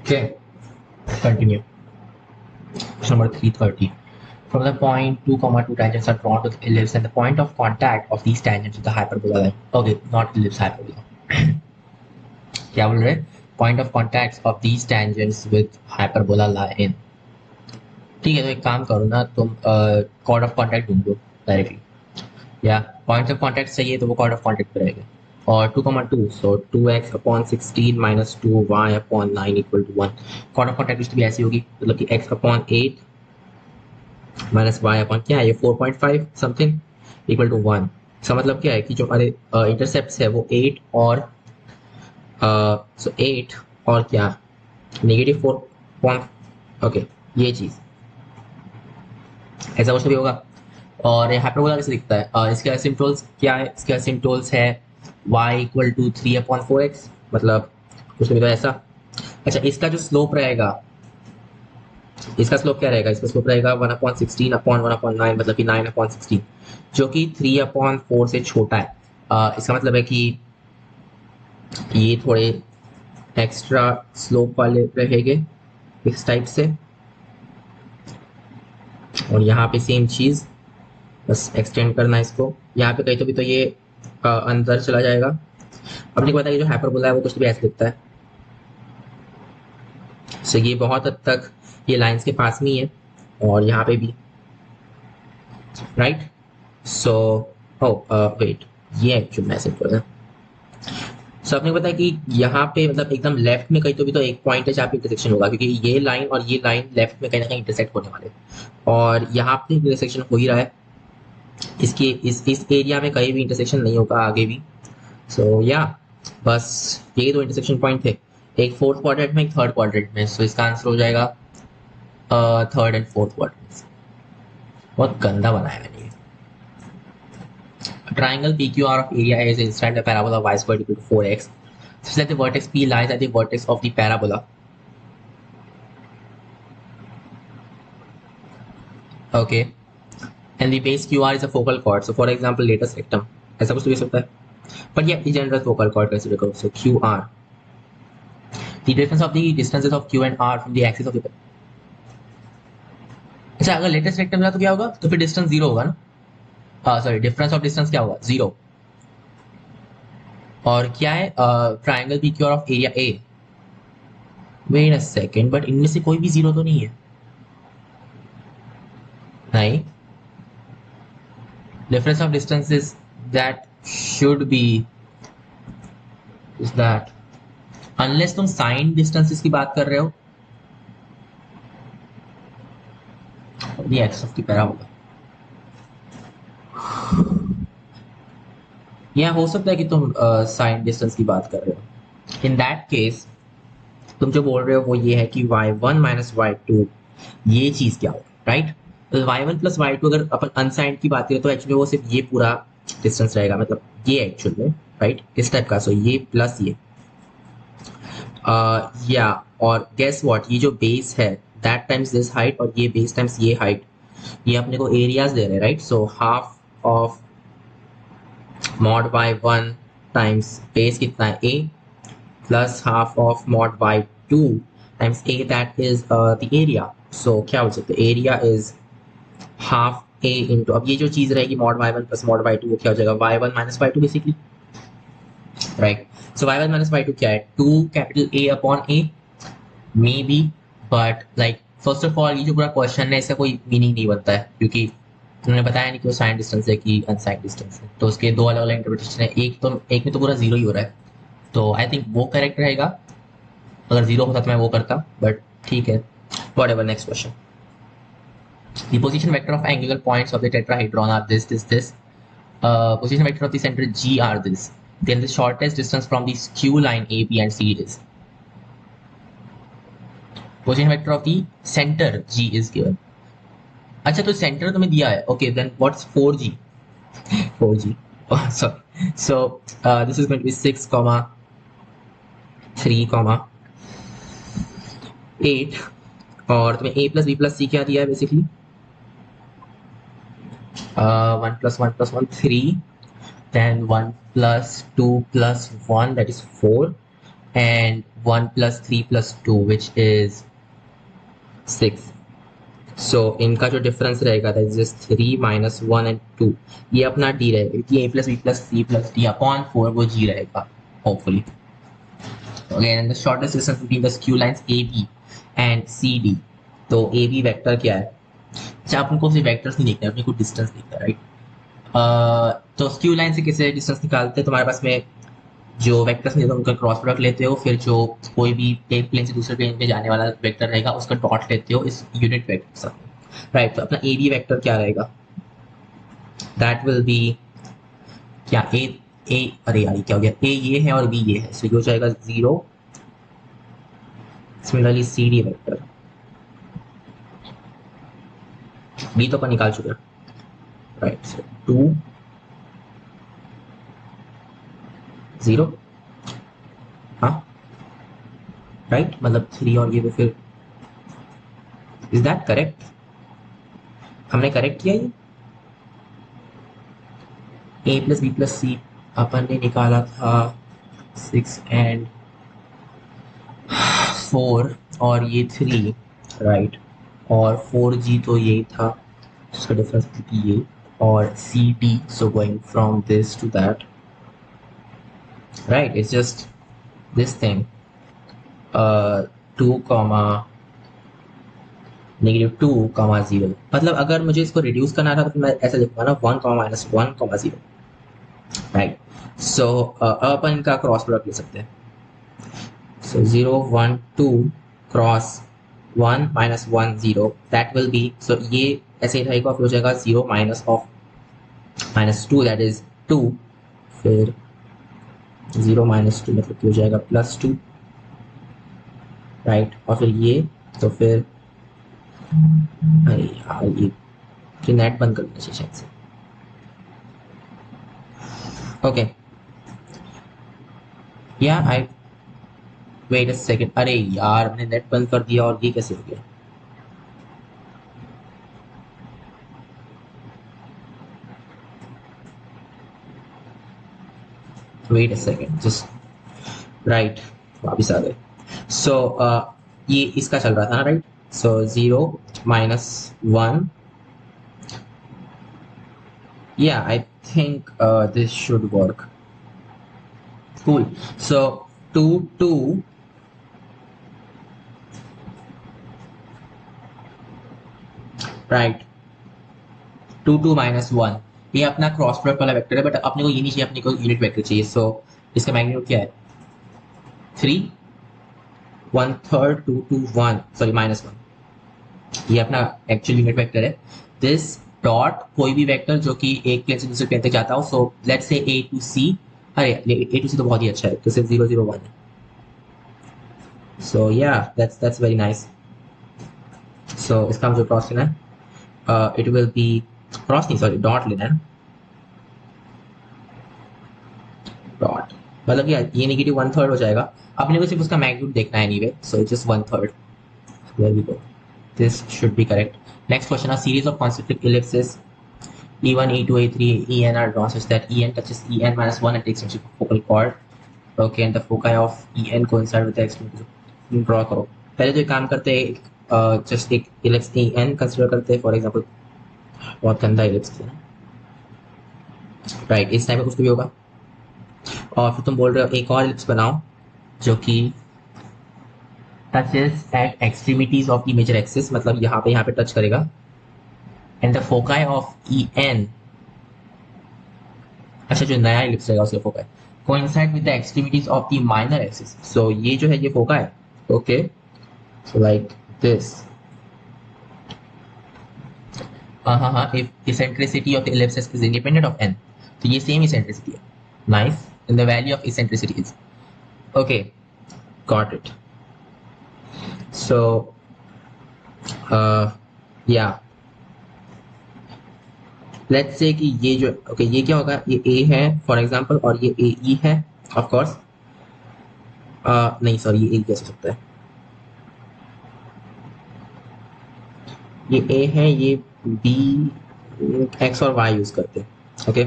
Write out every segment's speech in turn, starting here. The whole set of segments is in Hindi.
Okay, continue. Question number 330. From the point 2 comma 2 tangents are drawn to the ellipse and the point of contact of these tangents with the hyperbola line. Okay, not ellipse, hyperbola. क्या बोल रहे हैं? Point of contacts of these tangents with hyperbola line. ठीक है, तो एक काम करो ना तुम, कॉर्ड ऑफ कॉन्टैक्ट ढूंढो डायरेक्टली, या पॉइंट्स ऑफ कॉन्टैक्ट चाहिए तो वो कॉर्ड ऑफ कॉन्टैक्ट पे रहेगा। और 2,2, so 2x/16 minus 2y/9 equal to 1। Chord of contact भी ऐसी होगी, मतलब कि x/8 माइनस y अपॉन क्या है ये 4.5 समथिंग इक्वल टू 1। इसका मतलब क्या है कि जो हमारे इंटरसेप्ट है वो 8 और 8 और क्या -4 ओके, ये चीज ऐसा कुछ भी होगा। और ये हाइपरबोला कैसे दिखता है? इसके एसिम्पटोल्स क्या है? इसके एसिम्पटोल्स है y इक्वल टू 3/4x, मतलब कुछ भी तो ऐसा। अच्छा, इसका जो स्लोप रहेगा, इसका स्लोप क्या रहेगा? इसका स्लोप रहेगा 1/16/1/9, मतलब कि 9/16, जो कि 3/4 से छोटा है। इसका मतलब है कि ये थोड़े एक्स्ट्रा स्लोप वाले रहेंगे इस टाइप से, और यहाँ पे सेम चीज, बस एक्सटेंड करना इसको। यहाँ पे कहीं तो भी तो ये अंदर चला जाएगा। अपने को पता है कि जो हाइपरबोला है वो कुछ भी ऐसे दिखता है। सो ये बहुत हद तक ये लाइंस के पास में ही है, और यहाँ पे भी, राइट। सो वेट, ये एक्चुअल मैसेज है। सो आपने पता है कि यहाँ पे मतलब एकदम लेफ्ट में कहीं तो भी तो एक पॉइंट है जहाँ पे इंटरसेक्शन होगा, क्योंकि ये लाइन और ये लाइन लेफ्ट में कहीं ना कहीं इंटरसेक्ट होने वाले, और यहाँ पे इंटरसेक्शन हो ही रहा है। इसके इस एरिया में कहीं भी इंटरसेक्शन नहीं होगा आगे भी। सो या बस ये दो इंटरसेक्शन पॉइंट थे, एक फोर्थ क्वाड्रेंट में, एक थर्ड क्वाड्रेंट में। सो इसका आंसर हो जाएगा थर्ड एंड फोर्थ क्वाड्रेंट। बहुत गंदा बनाया मैंने ये। Triangle PQR of area A is inside the parabola y squared equal to 4x, such that the vertex P lies at the vertex of the parabola. Okay, and the base QR is a focal chord. So, for example, latus rectum. ऐसा कुछ तो भी सकता है, but yeah, the general focal chord consider करो. So QR, the difference of the distances of Q and R from the axis of the. अच्छा, अगर लेटेस्ट रेक्टम रहा तो क्या होगा? तो फिर डिस्टेंस जीरो होगा ना। सॉरी, डिफरेंस ऑफ डिस्टेंस क्या होगा? जीरो। और क्या है triangle PQR of area A? Wait a second, but इनमें से कोई भी जीरो तो नहीं है। नहीं, difference of distances that should be is that, unless तुम साइन डिस्टेंसेस की बात कर रहे हो, the axis of the parabola, यह हो सकता है कि तुम साइन डिस्टेंस की बात कर रहे हो। इन दैट केस तुम जो बोल रहे हो वो ये है कि y1 माइनस y2, ये चीज क्या हो, राइट? तो y1 प्लस y2 अगर अपन अनसाइन की बात करें तो एक्चुअली वो सिर्फ ये पूरा डिस्टेंस रहेगा, मतलब ये एक्चुअल में, राइट, इस टाइप का। सो ये प्लस ये, या और गेस व्हाट, ये जो बेस है दैट टाइम्स दिस हाइट, और ये बेस टाइम्स ये हाइट, ये अपने को एरियाज दे रहे हैं, right? So half of mod y1 times base कितना है a, plus half of mod y2 times a, that is the area. So क्या हो सकता है? Area is half a into, अब ये जो चीज रहेगी mod y1 plus mod y2, वो क्या हो जाएगा? y1 minus y2 basically, right? So y1 minus y2 क्या है? 2 capital A upon a, may be, but like first of all ये जो पूरा क्वेश्चन है इसका कोई मीनिंग नहीं बनता है, क्योंकि उन्होंने बताया नहीं कि वो साइन डिस्टेंस है कि अनसाइन डिस्टेंस है। तो उसके दो अलग अलग इंटरप्रिटेशन है, एक में तो पूरा जीरो ही हो रहा है। तो आई थिंक वो करेक्ट रहेगा। अगर जीरो होता तो मैं वो करता, बट ठीक है, whatever. Next question, the position vector of angular points of the tetrahedron are this. Position vector of the center G are this. Then the shortest distance from the skew line A, B and C is. Position vector of the center G is given. अच्छा, तो सेंटर तुम्हें दिया है, okay, then what's 4G? 4G, sorry. So this is going to be 6,3,8, और तुम्हें A plus B plus C क्या दिया है basically? 1 plus 1 plus 1 3, then 1 plus 2 plus 1, that is 4, and 1 plus 3 plus 2 which is 6. So इनका जो डिफरेंस रहेगा that is just 3 minus 1 and 2. ये अपना डी रहेगा क्योंकि A plus B plus C plus D upon 4 वो जी रहेगा hopefully. Again the shortest distance between the skew lines A B and C D. तो ए बी वेक्टर क्या है? अच्छा अपन को सिर्फ वेक्टर्स नहीं देखना है, अपने को डिस्टेंस देखना है राइट. तो स्क्यू लाइन से कैसे डिस्टेंस निकालते हैं? तुम्हारे पास में जो वेक्टर्स नहीं होता उनका क्रॉस प्रोडक्ट लेते हो, फिर जो कोई भी एक प्लेन से दूसरे प्लेन पे जाने वाला वेक्टर रहेगा उसका डॉट लेते हो इस यूनिट वेक्टर के साथ राइट. तो अपना ए बी वेक्टर क्या रहेगा? दैट विल बी क्या ए ए अरे यार क्या हो गया, ए ये है और बी ये है, सो ये हो जाएगा 0. Similarly C D vector B तो अपन निकाल चुके हैं राइट. सो 2 0 हाँ राइट, मतलब 3 और ये तो फिर इज दैट करेक्ट? हमने करेक्ट किया ये. ए प्लस बी प्लस सी अपन ने निकाला था 6 एंड 4 और ये 3 राइट. और 4G तो यही था जिसका डिफरेंस ये और C D. So going from this to that right, it's just this thing 2 comma -2, मतलब अगर मुझे इसको रिड्यूस करना था तो मैं ऐसा लिखूंगा ना 1 -1 0 राइट. सो अपन इनका क्रॉस प्रोडक्ट ले सकते हैं. सो 0 1 2 क्रॉस 1 -1 0 दैट विल बी, सो ये ऐसे ही रहेगा, फिर हो जाएगा 0 माइनस ऑफ -2 दैट इज 2. फिर 0 -2 मतलब कि हो जाएगा +2 राइट. और फिर ये तो फिर अरे यार ये नेट बंद कर देना चाहिए शायद से. ओके या आई वेट अ सेकंड, अरे यार मैंने नेट बंद कर दिया और ये कैसे हो गया? Wait a second just right, वापिस आ गए. सो ये इसका चल रहा था ना right. So 0 -1 yeah I think this should work. Cool. So 2 2 right 2 2 -1 ये अपना क्रॉस प्रोडक्ट वाला वेक्टर है, बट अपने को ये नहीं चाहिए, अपने को यूनिट वेक्टर चाहिए. सो इसका मैग्नीट्यूड क्या है? 3 1/3 2 2 1 सॉरी -1. ये अपना एक्चुअल यूनिट वेक्टर है. दिस डॉट कोई भी वेक्टर जो कि एक प्लेन से दूसरे प्लेन तक जाता हो. So let's say A to सी, अरे ए टू सी तो बहुत ही अच्छा है तो सिर्फ 0 0 1 है. सो या दैट्स वेरी नाइस. सो इसका मुझे क्रॉस लेना है. इट विल बी क्रॉस नहीं सॉरी डॉट लेना है. डॉट मतलब ये नेगेटिव 1/3 हो जाएगा. अपने को सिर्फ उसका मैग्नीट्यूड देखना है anyway. So just 1/3. There we go. This should be correct. Next question: a series of concentric ellipses E1, E2, E3, En are drawn such that En touches En minus 1 and takes its focal chord. Okay, and the foci of En coincide with the extremities. Draw करो. पहले तो एक काम करते हैं, जस्ट एक इलिप्स En कंसिडर करते हैं. फॉर एग्जांपल बहुत गंदा इलिप्स है राइट. इस टाइप में कुछ भी होगा. और फिर तुम बोल रहे हो एक और इलिप्स बनाओ जो कि touches at extremities of the major axis, मतलब यहाँ पे टच करेगा. and the foci of En, अच्छा जो नया इलिप्स रहेगा उसके foci coincide with the extremities of the minor axis. so ये जो है ये फोका है. okay so like this. हाँ if eccentricity of the ellipsis is independent of n तो ये सेम eccentricity है. nice. and the value of eccentricity is okay, got it. So yeah let's say कि ये जो okay ये क्या होगा, ये A है फॉर एग्जांपल और ये AE है ऑफ कोर्स. नहीं सॉरी ये A कैसे हो सकता है? ये A है, ये B X और Y यूज करते हैं. ओके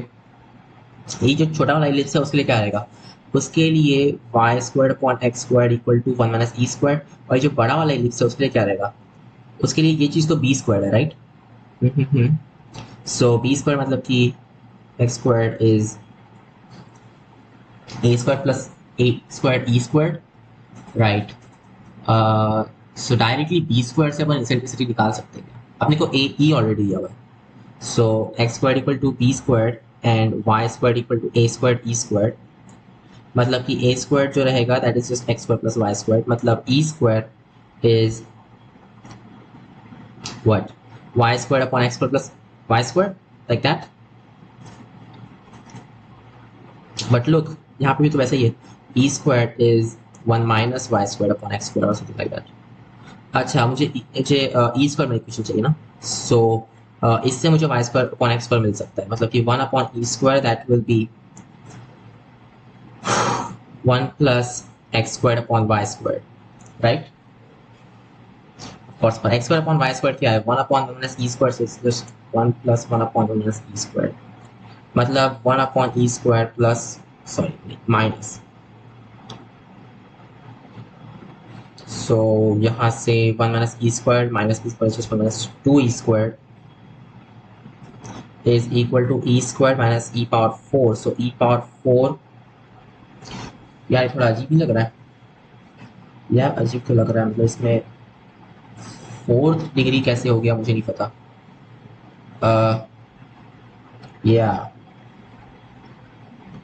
ये जो छोटा वाला इलिप्स है उसके लिए क्या आएगा? उसके लिए Y square upon x square equal to one minus E square, और ये जो बड़ा वाला एलिप्स है उसके लिए क्या रहेगा, उसके लिए ये चीज़ तो बी स्क्वायर है, राइट। सो बी स्क्वायर मतलब कि X square is A square plus A square E square, right. So directly B square से अपन इसेंट्रिसिटी निकाल सकते हैं, अपने को ए ई ऑलरेडी दिया हुआ है। So X square equal to B square and Y square equal to A square E square, मतलब कि ए स्क्वायर जो रहेगा that is just X square plus Y square, मतलब E square is what, Y square upon x square plus Y square, like that. But look यहाँ पे भी तो वैसे ही है, E square is one minus Y square upon x square और समथिंग लाइक दैट। अच्छा मुझे ई स्क्वायर में इक्वेशन चाहिए ना, सो इससे मुझे Y square upon x square मिल सकता है, मतलब कि one upon E square that will be one plus X square upon Y square, right. और X square upon Y square क्या है, one upon one minus E square, so it's just one plus one upon one minus E square, मतलब one upon E square plus sorry minus, so यहाँ से one minus E square minus E square just one minus two E square is equal to e square minus e power 4, so e power 4, यार थोड़ा अजीब ही लग रहा है यार, अजीब तो लग रहा है, मतलब इसमें फोर्थ डिग्री कैसे हो गया मुझे नहीं पता। या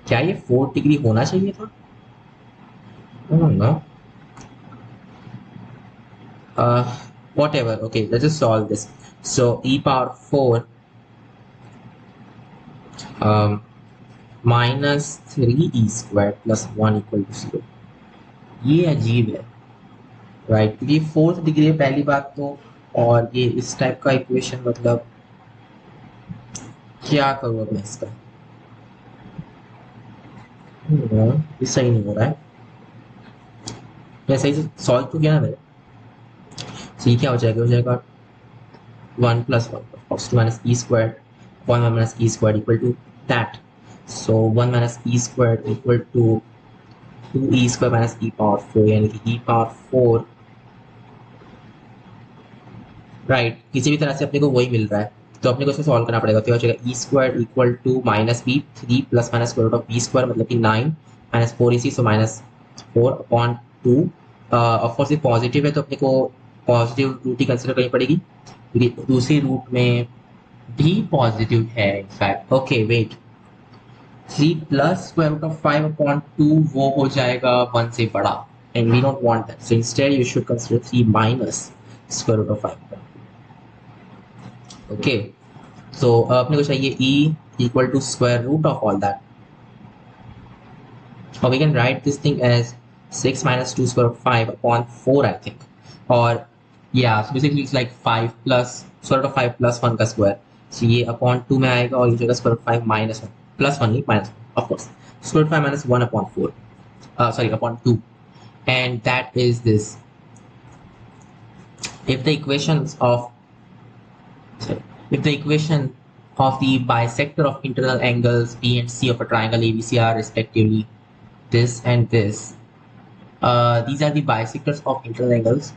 क्या ये फोर्थ डिग्री होना चाहिए था, no, whatever, okay, let's just solve this. So e power 4 minus 3e square plus 1 equal to 0, ये अजीब है, राइट, क्योंकि फोर्थ डिग्री है पहली बात तो, और ये इस टाइप का इक्वेशन, मतलब क्या करूँ अब मैं इसका, ये सही नहीं हो रहा है, मैं सही से सॉल्व तो किया ना मैंने, तो ये क्या हो जाएगा one plus one minus E square one minus E square equal to that, so one minus E square equal to two E square minus E power 4, यानी कि ई पावर 4, राइट, किसी भी तरह से अपने को वही मिल रहा है, तो अपने को इसको सॉल्व करना पड़ेगा, तो हो जाएगा E square equal to minus B three plus minus square root of B square, मतलब कि 9 माइनस 4 इसी, सो माइनस 4 अपॉन 2, ऑफकोर्स ये पॉजिटिव है तो अपने को पॉजिटिव रूट ही कंसिडर करनी पड़ेगी, क्योंकि दूसरी रूट में भी पॉजिटिव है in fact, okay wait, 3 plus square root of 5 upon 2 वो हो जाएगा 1 से बड़ा, and we don't want that, so instead you should consider 3 minus square root of 5, okay. So अपने को चाहिए e equal to square root of all that, और we can write this thing as 6 minus 2 square root of 5 upon 4 I think, और yeah, so basically it's like 5 plus square root of 5 plus 1 का स्क्वायर, so ये अपॉन 2 में आएगा, और ये जगह स्क्वायर रूट 5 माइनस 1 प्लस 1 नहीं minus 1 of course, square root 5 minus 1 upon 4, sorry upon 2, and that is this, if the equations of sorry, if the equation of the bisector of internal angles B and C of a triangle ABC are respectively this and this, these are the bisectors of internal angles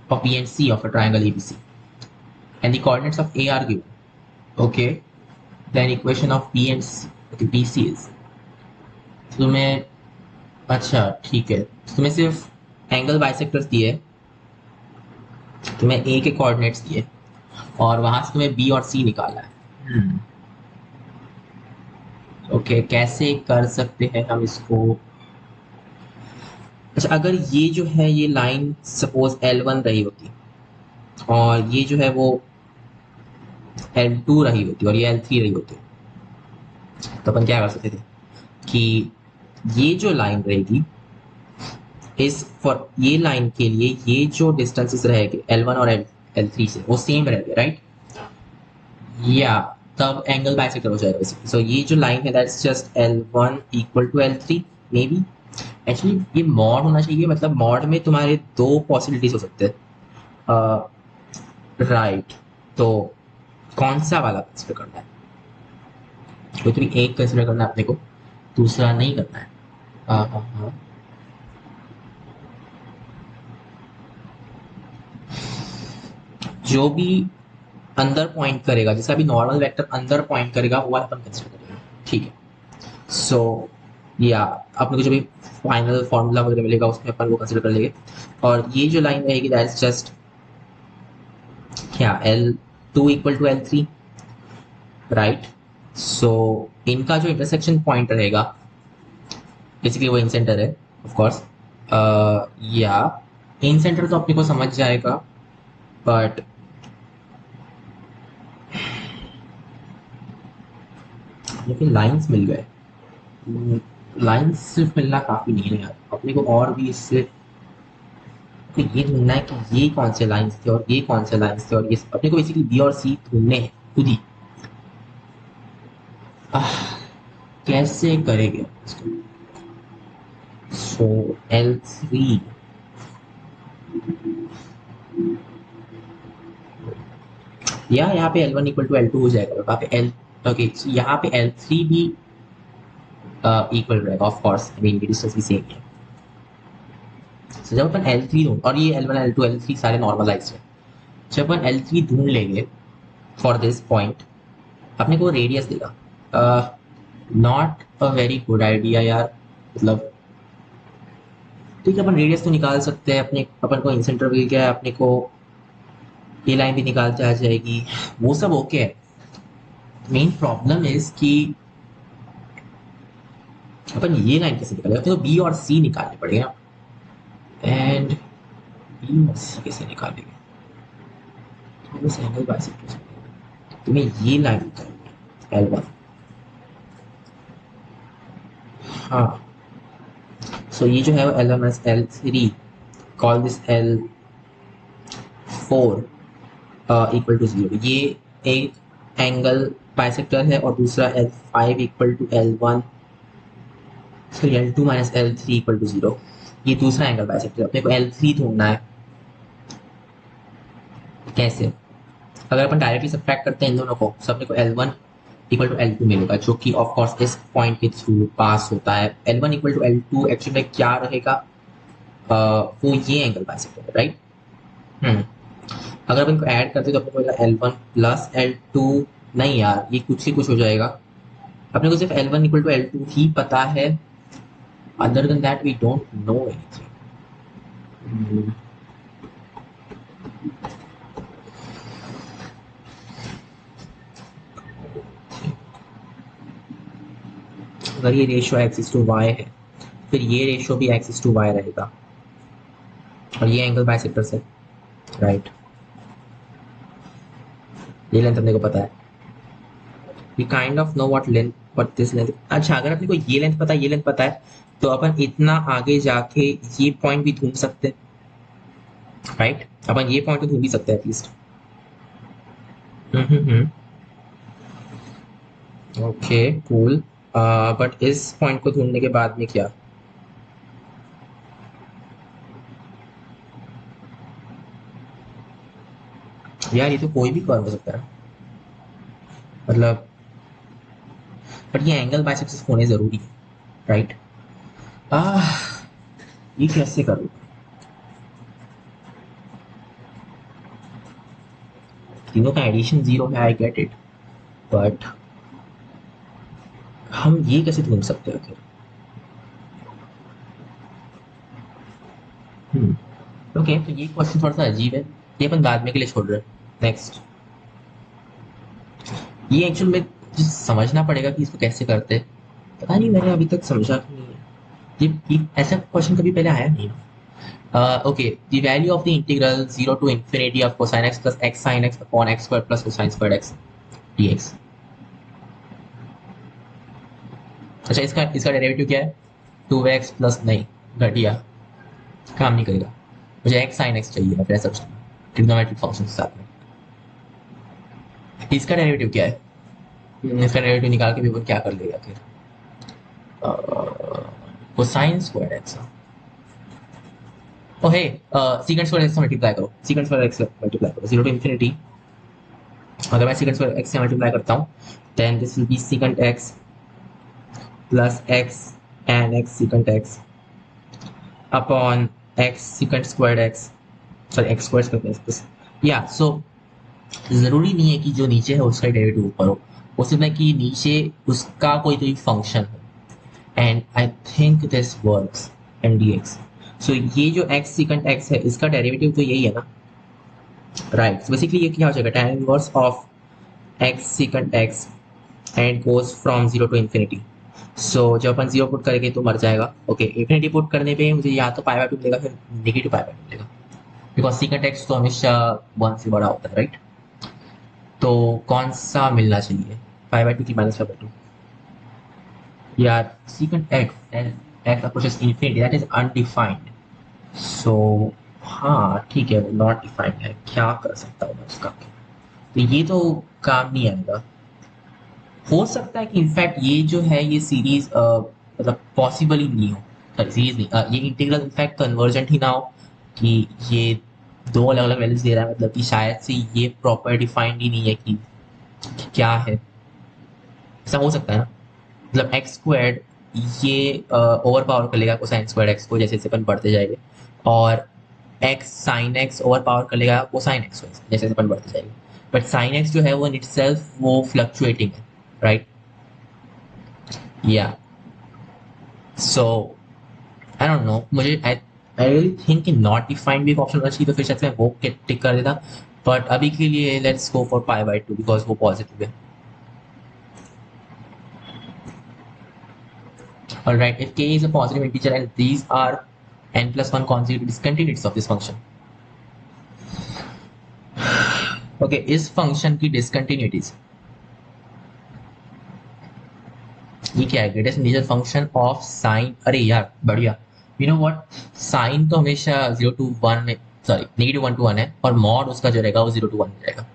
of B and C of a triangle ABC, and the coordinates of A are given, okay, then equation of B and C, okay, BC is, तो तुम्हें अच्छा ठीक है, तुम्हें सिर्फ एंगल बाइसेक्टर्स दिए, तुम्हें ए के कोऑर्डिनेट्स दिए, और वहां से तुम्हें बी और सी निकालना है, ओके, कैसे कर सकते हैं हम इसको, अच्छा अगर ये जो है ये लाइन सपोज L1 रही होती, और ये जो है वो L2 रही होती, और ये L3 रही होती, तो अपन क्या कर सकते थे कि ये जो लाइन रहेगी इस फॉर ये लाइन के लिए ये जो डिस्टेंसेस रहेंगे L1 और L3 से वो सेम रहेंगे, राइट, या तब एंगल बाइसेक्टर हो जाएगा बेसिकली, सो ये जो लाइन है that's just L1 equal to L3, may be actually ये मॉड होना चाहिए, मतलब मॉड में तुम्हारे दो पॉसिबिलिटीज हो सकते हैं, राइट, तो कौन सा वाला कंसिडर करना है, कोई तो भी एक कंसिडर करना है अपने को, दूसरा नहीं करना है। हाँ हाँ हाँ, जो भी अंदर पॉइंट करेगा, जैसा भी नॉर्मल वेक्टर अंदर पॉइंट करेगा वो वाला अपन कंसिडर करेंगे, ठीक है। सो या अपने को जो भी फाइनल फॉर्मूला वगैरह मिलेगा उसमें अपन वो कंसिडर कर लेंगे। और ये जो लाइन रहेगी दैट इज जस्ट क्या, L2 equal to L3, right. सो इनका जो इंटरसेक्शन पॉइंट रहेगा बेसिकली वो इन सेंटर है ऑफ कोर्स। या इन सेंटर तो अपने को समझ जाएगा, बट लेकिन लाइंस मिल गए। लाइंस सिर्फ मिलना काफी नहीं है यार, अपने को और भी इससे तो ये ढूंढना है कि ये कौन से लाइंस थे और ये कौन से लाइंस थे, और ये अपने को बेसिकली बी और सी ढूंढने हैं खुद ही। आह, कैसे करेंगे इसको? सो L3, या यहाँ पे L1 इक्वल टू L2 हो जाएगा, वहाँ पे L, ओके यहाँ पे L3 भी इक्वल रहेगा of course, I mean distance भी सेम है। So, जब अपन L3 ढूंढ, और ये L1 L2 L3 सारे नॉर्मलाइज्ड है, जब अपन L3 ढूंढ लेंगे फॉर दिस पॉइंट अपने को रेडियस देगा। Not a very good idea यार, मतलब ठीक है अपन रेडियस तो निकाल सकते हैं, अपने अपन को इंसेंटर मिल गया है, अपने को ये लाइन भी निकालते आ जाएगी, वो सब ओके है। मेन प्रॉब्लम इज कि अपन ये लाइन कैसे निकालेंगे, अपने को बी और सी निकालने पड़ेगा, एंड बी और सी कैसे निकालेंगे? तो बस एंगल बाइसेक्टर से तुम्हें ये लाइन निकालनी है L1। हाँ, सो ये जो है वो L1 minus L3, call this L4 equal to 0। ये एक एंगल बाइसेक्टर है और दूसरा L5 equal to L1, sorry L2 minus L3 equal to 0। ये दूसरा एंगल बाइसेक्टर, अपने को L3 ढूंढना है। कैसे? अगर अपन डायरेक्टली सब्ट्रैक्ट करते हैं इन दोनों को, तो अपने को L1 इक्वल टू L2 मिलेगा, जो कि ऑफ कोर्स इस पॉइंट के थ्रू पास होता है। L1 equal to L2 actually में क्या रहेगा, वो ये एंगल बाइसेक्टर है, राइट। अगर अपन को ऐड करते तो अपने को मिलेगा L1 प्लस L2, नहीं यार ये कुछ ही कुछ हो जाएगा, अपने को सिर्फ L1 इक्वल टू L2 ही पता है, other than that we don't know anything. अगर ये रेशियो एक्सिस टू वाई है, फिर ये रेशियो भी एक्सिस टू वाई रहेगा, और ये एंगल बाइसेक्टर से, राइट। ये लेंथ अपने को पता है, we kind of know what length, what this length. अच्छा अगर अपने को ये लेंथ पता है, ये लेंथ पता है, तो अपन इतना आगे जाके ये पॉइंट भी ढूंढ सकते हैं, राइट। अपन ये पॉइंट तो ढूंढ ही सकते हैं एटलीस्ट। ओके कूल, बट इस पॉइंट को ढूंढने के बाद में क्या? यार ये तो कोई भी कर्व हो सकता है, मतलब बट ये एंगल बाइसेक्टर होने जरूरी है, राइट। आह, ये कैसे करूँ? तीनों का एडिशन 0 है, आई गेट इट, बट हम ये कैसे ढूंढ सकते हैं फिर? ओके तो ये क्वेश्चन थोड़ा सा अजीब है, ये अपन बाद में के लिए छोड़ रहे हैं। नेक्स्ट, ये एक्चुअल में समझना पड़ेगा कि इसको कैसे करते हैं, पता नहीं मैंने अभी तक समझा कि नहीं है। ये ऐसा क्वेश्चन कभी पहले आया नहीं ना। Okay, the value of the integral 0 to infinity of cosine x plus x sine x upon x square plus cosine square x dx. अच्छा इसका डेरिवेटिव क्या है? 2x प्लस, नहीं घटिया, काम नहीं करेगा, मुझे एक्स साइन एक्स चाहिए फिर सब ट्रिग्नोमेट्रिक फंक्शन के साथ में। इसका डेरिवेटिव क्या है? इसका डेरिवेटिव निकाल के भी वो क्या कर लेगा फिर? कोसाइन स्क्वायर एक्स, ओ हे सीकेंड स्क्वायर एक्स से मल्टीप्लाई करो, सीकेंड स्क्वायर एक्स से मल्टीप्लाई करो 0 टू इंफिनिटी। अगर मैं सीकेंड स्क्वायर एक्स से मल्टीप्लाई करता हूँ then this will be secant x plus x tan x secant x upon x secant squared x, sorry x squared squared x, या सो जरूरी नहीं है कि जो नीचे है उसका डेरिवेटिव ऊपर हो, वो सिर्फ है कि नीचे उसका कोई फंक्शन हो, and I think this works M D X. So ये जो x secant x है इसका डेरिवेटिव तो यही है ना, राइट। सो बेसिकली ये क्या हो जाएगा, tan inverse of x secant x and goes from zero to infinity. So जब अपन जीरो पुट करेंगे तो मर जाएगा, ओके। इन्फिनिटी पुट करने पे मुझे या तो पाई बाय टू मिलेगा, फिर नेगेटिव पाई बाय टू मिलेगा, बिकॉज सीकेंट एक्स तो हमेशा वन से बड़ा होता है, राइट। तो कौन सा मिलना चाहिए, पाई बाय टू की माइनस पाई बाय टू, या secant X and X approaches infinity, that is undefined. So हाँ ठीक है, वो नॉट डिफाइंड है, क्या कर सकता हूँ मैं उसका, तो ये तो काम नहीं आएगा। हो सकता है कि इनफैक्ट ये जो है ये सीरीज मतलब पॉसिबल ही नहीं हो, सॉरी सीरीज नहीं, ये इंटीग्रल इनफैक्ट कन्वर्जेंट ही ना हो, कि ये दो अलग अलग वैल्यूज दे रहा है, मतलब कि शायद से ये प्रॉपर डिफाइंड ही नहीं है कि क्या है। ऐसा हो सकता है ना, मतलब एक्स स्क्वायर्ड ये ओवर पावर कर लेगा कोसाइन स्क्वायर्ड एक्स को जैसे जैसे अपन बढ़ते जाएंगे, और x sine x over power कर लेगा कोसाइन एक्स को जैसे जैसे अपन बढ़ते जाएंगे, बट साइन एक्स जो है वो इन इटसेल्फ वो फ्लक्चुएटिंग है, राइट। या सो आई डोंट नो, मुझे आई रियली थिंक कि नॉट डिफाइंड भी एक ऑप्शन होना चाहिए, तो फिर शायद मैं वो टिक कर देता, बट अभी के लिए let's go for pi by to because वो पॉजिटिव है। Alright, if k is a positive integer and these are n plus 1 consecutive discontinuities of this function. Okay, इस फंक्शन की डिसकंटिन्यूटीज ये क्या है, greatest integer function of sine, अरे यार बढ़िया, यू नो व्हाट, साइन तो हमेशा 0 to 1 में, सॉरी नेगेटिव 1 to 1 है, और मॉड उसका जो रहेगा वो 0 to 1 में रहेगा,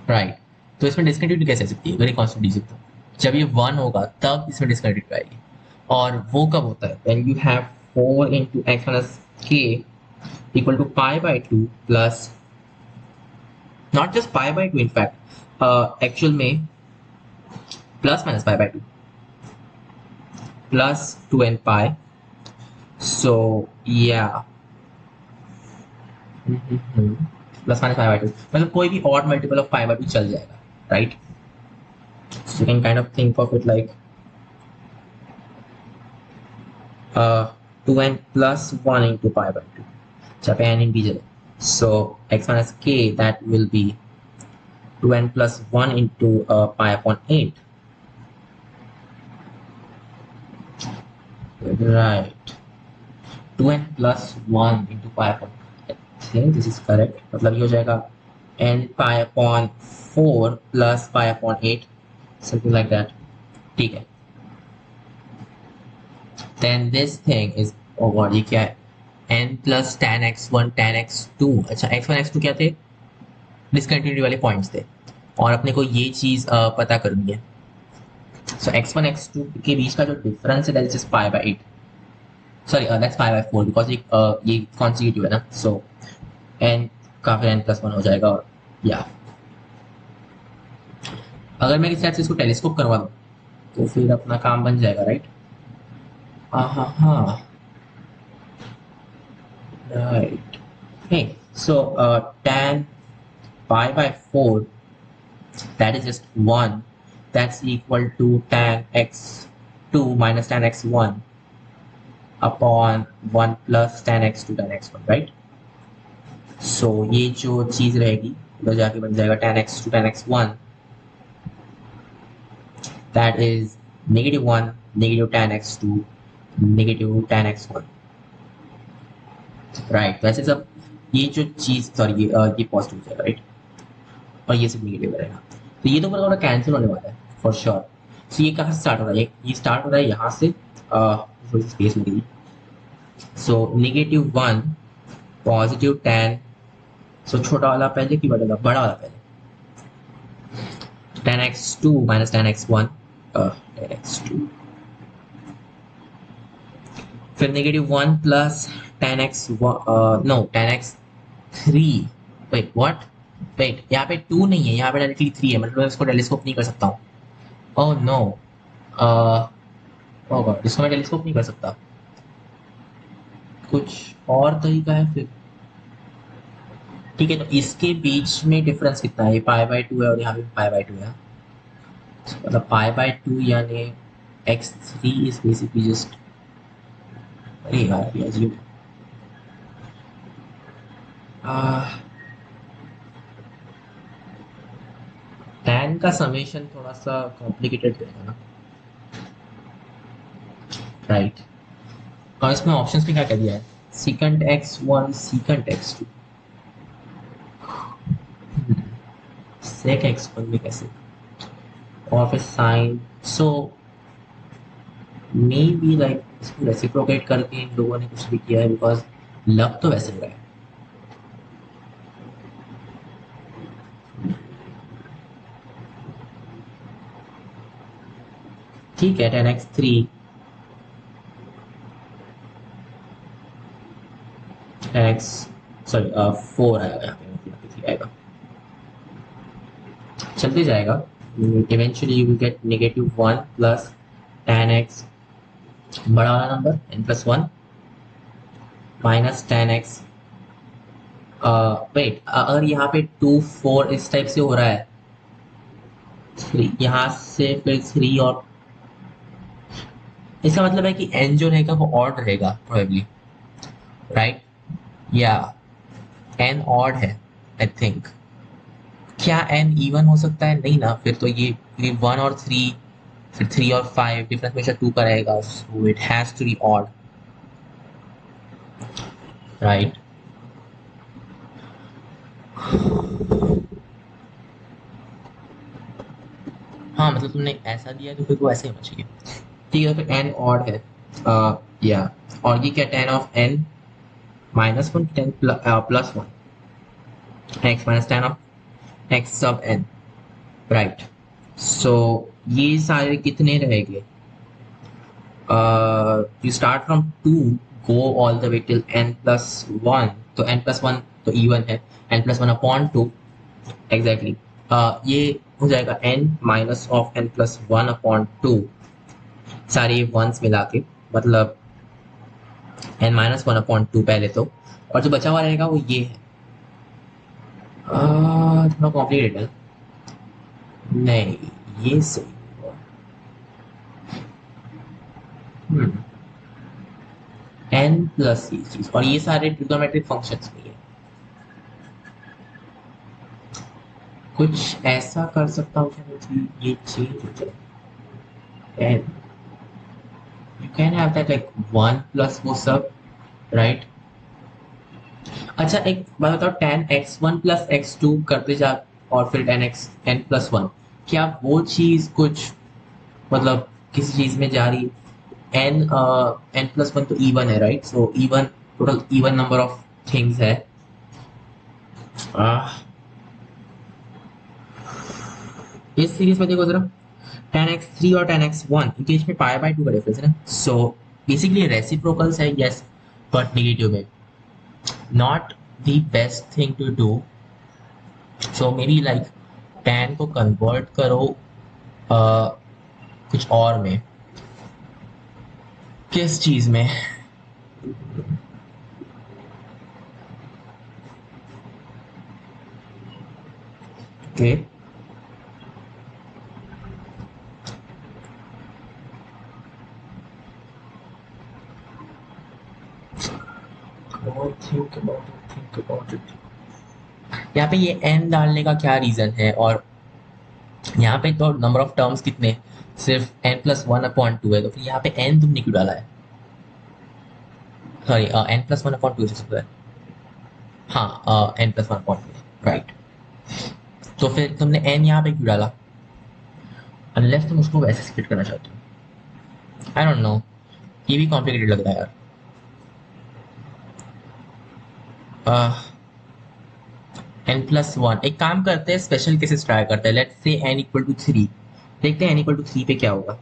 राइट। तो इसमें डिसकंटिन्यूटी कैसे आ सकती है, वेरी कॉन्स्टेंट डी सकता, जब ये 1 होगा तब इसमें डिसकंटिन्यूटी आएगी, और वो कब होता है, when you have 4 into x minus k equal to pi by 2 plus not just pi by 2 in fact actual में plus minus pi by 2 plus 2n pi, so yeah plus minus pi by 2 मतलब कोई भी odd multiple of pi by 2 चल जाएगा, right? So you can kind of think of it like 2n plus 1 into pi by 2, जहाँ पे n integer है, so x minus k that will be 2n plus 1 into pi upon 8, right, 2n plus 1 into pi upon, I think this is correct, मतलब ये हो जाएगा n pi upon 4 plus pi upon 8, something like that, ठीक है। then this thing is, oh god ये क्या है, n plus tan x1 tan x2, अच्छा x1 x2 क्या थे, डिसकंटिन्यूटी वाले पॉइंट्स थे, और अपने को ये चीज पता करनी है। सो x1 x2 के बीच का जो डिफरेंस है that is pi by 8, sorry that's pi by 4 because ये कॉन्सिक्यूटिव है ना, सो n का फिर n plus 1 हो जाएगा, और या अगर मैं किसी साइड से इसको टेलीस्कोप करवा दूँ तो फिर अपना काम बन जाएगा, राइट। हाँ हाँ right, hey so tan pi by 4 that is just 1, that's equal to tan x2 minus tan x1 upon 1 plus tan x2 tan x1, right? so ये जो चीज रहेगी उधर जाके बन जाएगा tan x2 tan x1, that is negative 1 negative tan x2 negative tan x1, right? वैसे सब ये जो चीज, सॉरी ये पॉजिटिव हो जाएगा, राइट, और ये सब नेगेटिव रहेगा, तो ये तो पूरा कैंसिल होने वाला है फॉर श्योर। सो ये कहाँ से स्टार्ट हो रहा है, ये स्टार्ट हो रहा है यहाँ से, थोड़ी स्पेस मिलेगी, सो नेगेटिव 1 पॉजिटिव tan, सो छोटा वाला पहले की बड़ा वाला पहले, tan x2 minus tan x1 tan x2, फिर negative 1 plus tan x1 no tan x3, wait what, wait यहाँ पे 2 नहीं है, यहाँ पे डायरेक्टली 3 है, मतलब मैं इसको टेलीस्कोप नहीं कर सकता हूँ, ओह नो, इसको मैं टेलीस्कोप नहीं कर सकता, कुछ और तरीका है फिर? ठीक है, तो इसके बीच में डिफरेंस कितना है? ये पाई बाय टू है और यहाँ पे पाई बाय टू है, मतलब पाई बाय टू यानी x3 इज बेसिकली जस्ट, अरे यार ये अजीब, tan का समेशन थोड़ा सा कॉम्प्लिकेटेड रहेगा ना, राइट? और इसमें ऑप्शंस में क्या क्या दिया है? सीकंट x1, सीकंट x2, सेक x1 में कैसे, और फिर sine, so may be like इसको रेसिप्रोकेट करके इन लोगों ने कुछ भी किया है, बिकॉज लग तो वैसे हो रहा है। ठीक है, 10x3, x, सॉरी 4 आएगा यहाँ पे, मतलब 3 आएगा, चलते जाएगा। Eventually you will get -1 plus tan x, बड़ा वाला number n+1 minus tan x, wait, अगर यहाँ पे 2 4 इस टाइप से हो रहा है, 3 यहाँ से फिर 3, और इसका मतलब है कि n जो रहेगा वो ऑड रहेगा प्रोबेबली, राइट? या n ऑड है, आई थिंक। क्या n इवन हो सकता है? नहीं ना, फिर तो ये 1 और 3, फिर 3 और 5 डिफरेंस हमेशा 2 का रहेगा, so it has to be odd, right? हाँ, मतलब तुमने ऐसा दिया है तो फिर वो ऐसे होना चाहिए। ठीक है, तो n ऑड है, या, और ये क्या, tan of n -1, ten plus one, x minus tan of x सब n, राइट? सो ये सारे कितने रहेंगे? You start from 2, go all the way till n+1, तो n+1 तो इवन है, n+1/2, एग्जैक्टली, ये हो जाएगा n माइनस ऑफ n+1/2, सारे वंस मिला के, मतलब n-1/2 पहले तो, और जो बचा हुआ रहेगा वो ये है। थोड़ा कॉम्प्लिकेटेड है, नहीं, ये सही हुआ। n प्लस ये चीज, और ये सारे ट्रिग्नोमेट्रिक फंक्शंस में है। कुछ ऐसा कर सकता हूँ क्या कि ये चेंज हो जाए, n, you can have that like 1 plus वो सब, राइट? अच्छा, एक बात बताओ, tan x1 प्लस x2 करते जा, और फिर tan x n+1, क्या वो चीज कुछ, मतलब किसी चीज में जा रही है? n+1 तो इवन है, right? So even, total even number of things है। आह, इस सीरीज में देखो जरा, tan x3 और tan x1 इनके बीच में पाई बाय 2 का डिफरेंस है ना, सो बेसिकली रेसिप्रोकल्स है, यस, बट नेगेटिव में, not the best thing to do. So may be like tan को कन्वर्ट करो कुछ और में, किस चीज में? Okay, think about it, think about it. यहाँ पे ये n डालने का क्या रीजन है? और यहाँ पे तो नंबर ऑफ टर्म्स कितने, सिर्फ n+1/2 है, तो फिर यहाँ पे n तुमने क्यों डाला है? सॉरी, n+1/2 से सकता है, हाँ, n+1/2, राइट? तो फिर तुमने n यहाँ पे क्यों डाला, अनलेस तुम उसको वैसे स्प्लिट करना चाहते हो? आई डोंट नो, ये भी कॉम्प्लिकेटेड लग रहा है यार। n+1, एक काम करते हैं, स्पेशल केसेस ट्राई करते हैं, लेट्स से n=3, देखते हैं n=3 पे क्या होगा।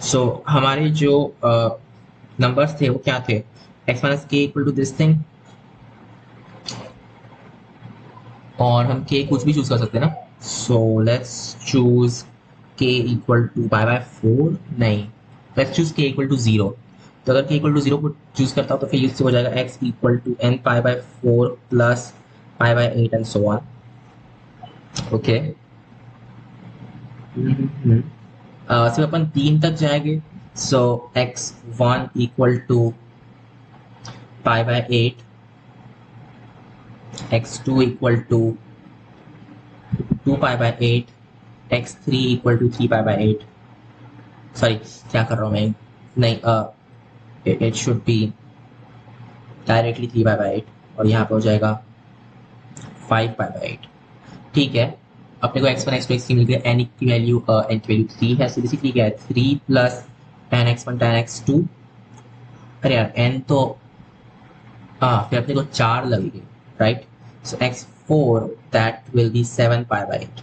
सो हमारे जो नंबर्स थे वो क्या थे? x माइनस के इक्वल टू दिस थिंग, और हम k कुछ भी चूज कर सकते हैं ना, so let's choose k equal to pi by 4 नहीं, let's choose k equal to 0। तो अगर k इक्वल टू 0 को चूज करता हूँ तो फिर इससे हो जाएगा x equal to n pi by 4 plus pi by 8 and so on. Okay, सिर्फ अपन 3 तक जाएंगे। So x1 equal to pi by 8, x2 equal to 2 pi by 8, x3 equal to 3 pi by 8। Sorry, क्या कर रहा हूँ मैं, नहीं, it should be directly 3 pi by 8 और यहाँ पे हो जाएगा 5 पाई बाय 8। ठीक है, अपने को x1 x2 x3 मिल गया, n की वैल्यू 3 है, so बेसिकली क्या है 3 plus tan x1 tan x2। अरे यार n तो फिर अपने को 4 लगेगी, right. So x4 that will B 7 pi by 8।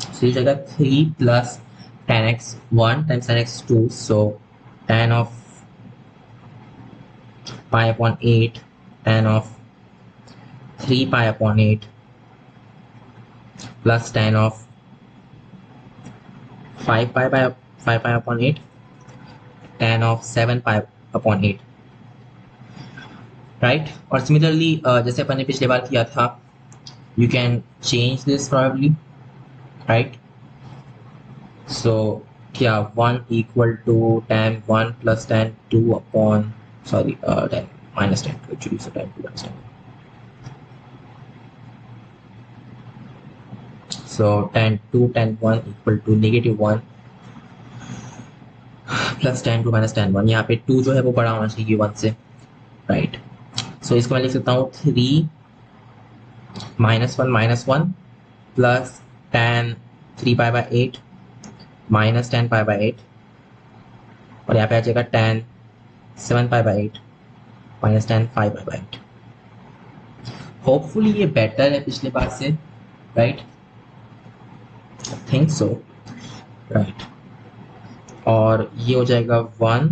सो ये जगह 3 plus tan x1 times tan x2, so tan of pi upon 8 tan of 3 pi upon 8 plus tan of 5 pi upon 8 tan of 7 pi upon 8, right. और सिमिलरली जैसे अपन ने पिछले बार किया था, you can change this probably, right. So क्या 1 equal to tan 1 plus tan 2 upon sorry tan minus tan 2 actually, so tan 2 minus tan 1. So tan 2 tan 1 equal to -1 plus tan 2 minus tan 1। यहाँ पे 2 जो है वो बड़ा होना चाहिए 1 से, राइट। सो इसको मैं लिख सकता हूँ 3 -1 plus tan 3 pi by 8 minus tan pi by 8 और यहाँ पे आ जाएगा tan 7 pi by 8 minus tan 5 pi by 8। Hopefully ये बेटर है पिछले बार से, राइट, थिंक सो, राइट। और ये हो जाएगा 1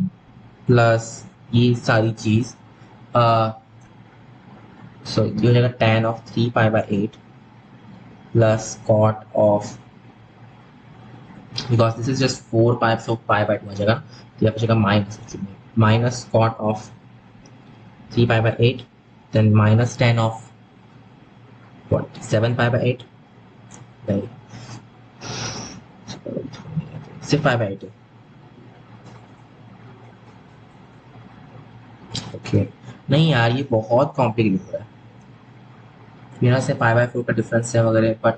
प्लस ये सारी चीज, सो ये हो जाएगा tan of 3 pi by 8 plus cot of, because this is just 4 pi, so pi by 2 हो जाएगा, तो यहाँ पे जाएगा minus cot of 3 pi by 8 then minus tan of 7 pi by 8, नहीं सिर्फ पाई बाय 8 है। ओके, नहीं यार ये बहुत कॉम्प्लिकेटेड हो रहा है, मेरा से पाई बाय 4 का डिफरेंस है वगैरह, बट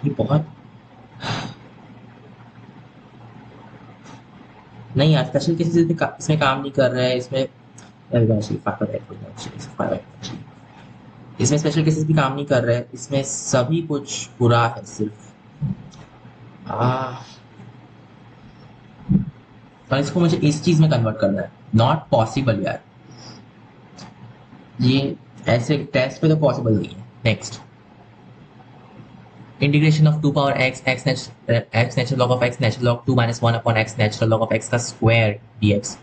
ये बहुत नहीं यार, स्पेशल केसेस इसमें काम नहीं कर रहा है। इसमें इसमें स्पेशल केसेस भी काम नहीं कर रहे हैं, इसमें सभी कुछ बुरा है सिर्फ। और इसको मुझे इस चीज में कन्वर्ट करना है, नॉट पॉसिबल यार, ये ऐसे टेस्ट पे तो पॉसिबल नहीं है। Next, integration of 2 power x x natural log of x natural log 2 minus 1 upon x natural log of x का स्क्वायर dx।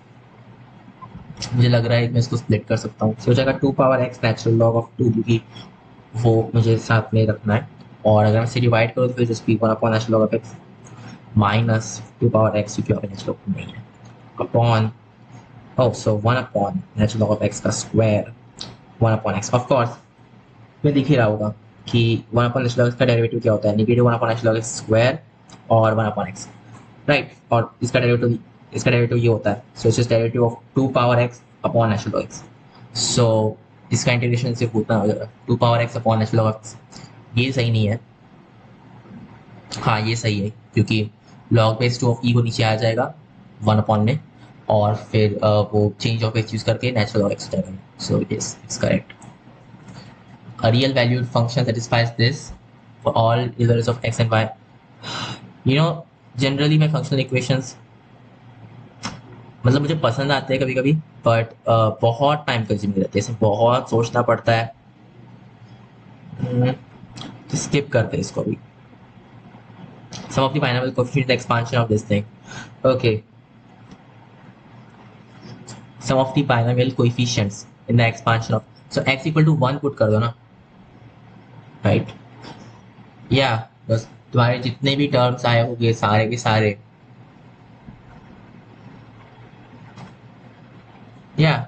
मुझे लग रहा है मैं इसको स्प्लिट कर सकता हूँ, हो जाएगा 2 power x natural log of 2, क्योंकि वो मुझे साथ में रखना है। और अगर मैं इसे डिवाइड करूँ तो फिर just be 1 upon natural log of x minus 2 power x, क्योंकि यहाँ पे नेचुरल लॉग नहीं है, upon so 1 upon natural log of x का square 1 upon x। Of course मैं दिख ही रहा होगा कि 1 अपॉन नेचुरल लॉग x का डेरिवेटिव क्या होता है, -1 upon natural log x square और 1 अपॉन x, राइट। और इसका डेरिवेटिव ये होता है, so it's derivative of 2 power x upon natural log x। सो इसका इंटीग्रेशन सिर्फ उतना हो जाएगा 2 power x upon natural log x। ये सही नहीं है, हाँ ये सही है, क्योंकि log बेस 2 ऑफ e को नीचे आ जाएगा 1 अपॉन में, और फिर वो चेंज ऑफ x यूज करके नेचुरल लॉग x हो जाएगा। So yes, it's correct. A real valued function satisfies this for all values of x and y. You know, generally मैं functional equations मतलब मुझे पसंद आते हैं कभी कभी, बट बहुत टाइम कंज्यूमिंग रहते हैं, इसमें बहुत सोचना पड़ता है, तो स्किप करते हैं इसको भी। Some of the binomial coefficient the expansion of this thing. Okay. Some of the binomial coefficients in the expansion of, so x equal to 1 put कर दो ना, राइट, या बस तुम्हारे जितने भी टर्म्स आए होंगे सारे के सारे, या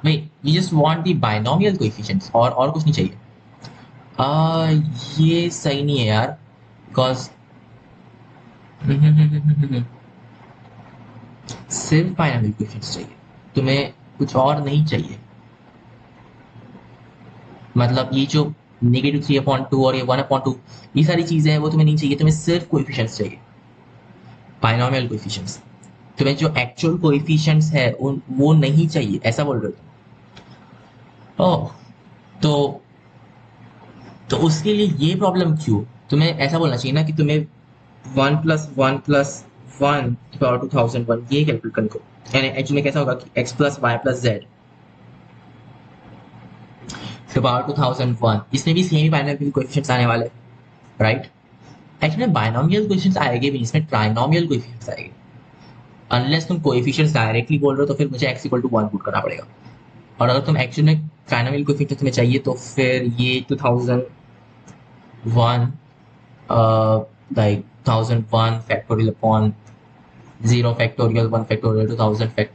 you just want the binomial coefficients और कुछ नहीं चाहिए। ये सही नहीं है यार, बिकॉज सिर्फ बाइनोमियल कोएफिशिएंट्स चाहिए, तुम्हें कुछ और नहीं चाहिए। मतलब ये जो -3/2 और ये 1/2, ये सारी चीजें हैं वो तुम्हें नहीं चाहिए, तुम्हें सिर्फ कोएफिशिएंट्स चाहिए, बाइनोमियल कोएफिशिएंट्स। तुम्हें जो एक्चुअल कोएफिशिएंट्स है उन वो नहीं चाहिए, ऐसा बोल रहे हो तुम। ओह, तो उसके लिए ये प्रॉब्लम क्यों? तुम्हें ऐसा बोलना चाहिए ना कि तुम्हें 1+1+1 ⁻2001 ये कैलकुलेट करने को। यानी एक्चुअली कैसा होगा कि x+y+z ⁻2001, इसमें भी सेम ही बाइनोमियल कोएफिशिएंट्स आने वाले, राइट? एक्चुअली बाइनोमियल कोएफिशिएंट्स आएंगे भी, इसमें ट्राइनोमियल कोएफिशिएंट्स आएंगे। अनलेस तुम कोएफिशिएंट्स डायरेक्टली बोल रहे हो तो फिर मुझे x=1 पुट करना पड़ेगा, और अगर तुम एक्चुअली में ट्राइनोमियल कोएफिशिएंट्स तुम्हें चाहिए तो फिर ये 2001 like 1001 factorial upon 0 factorial 1 factorial 2000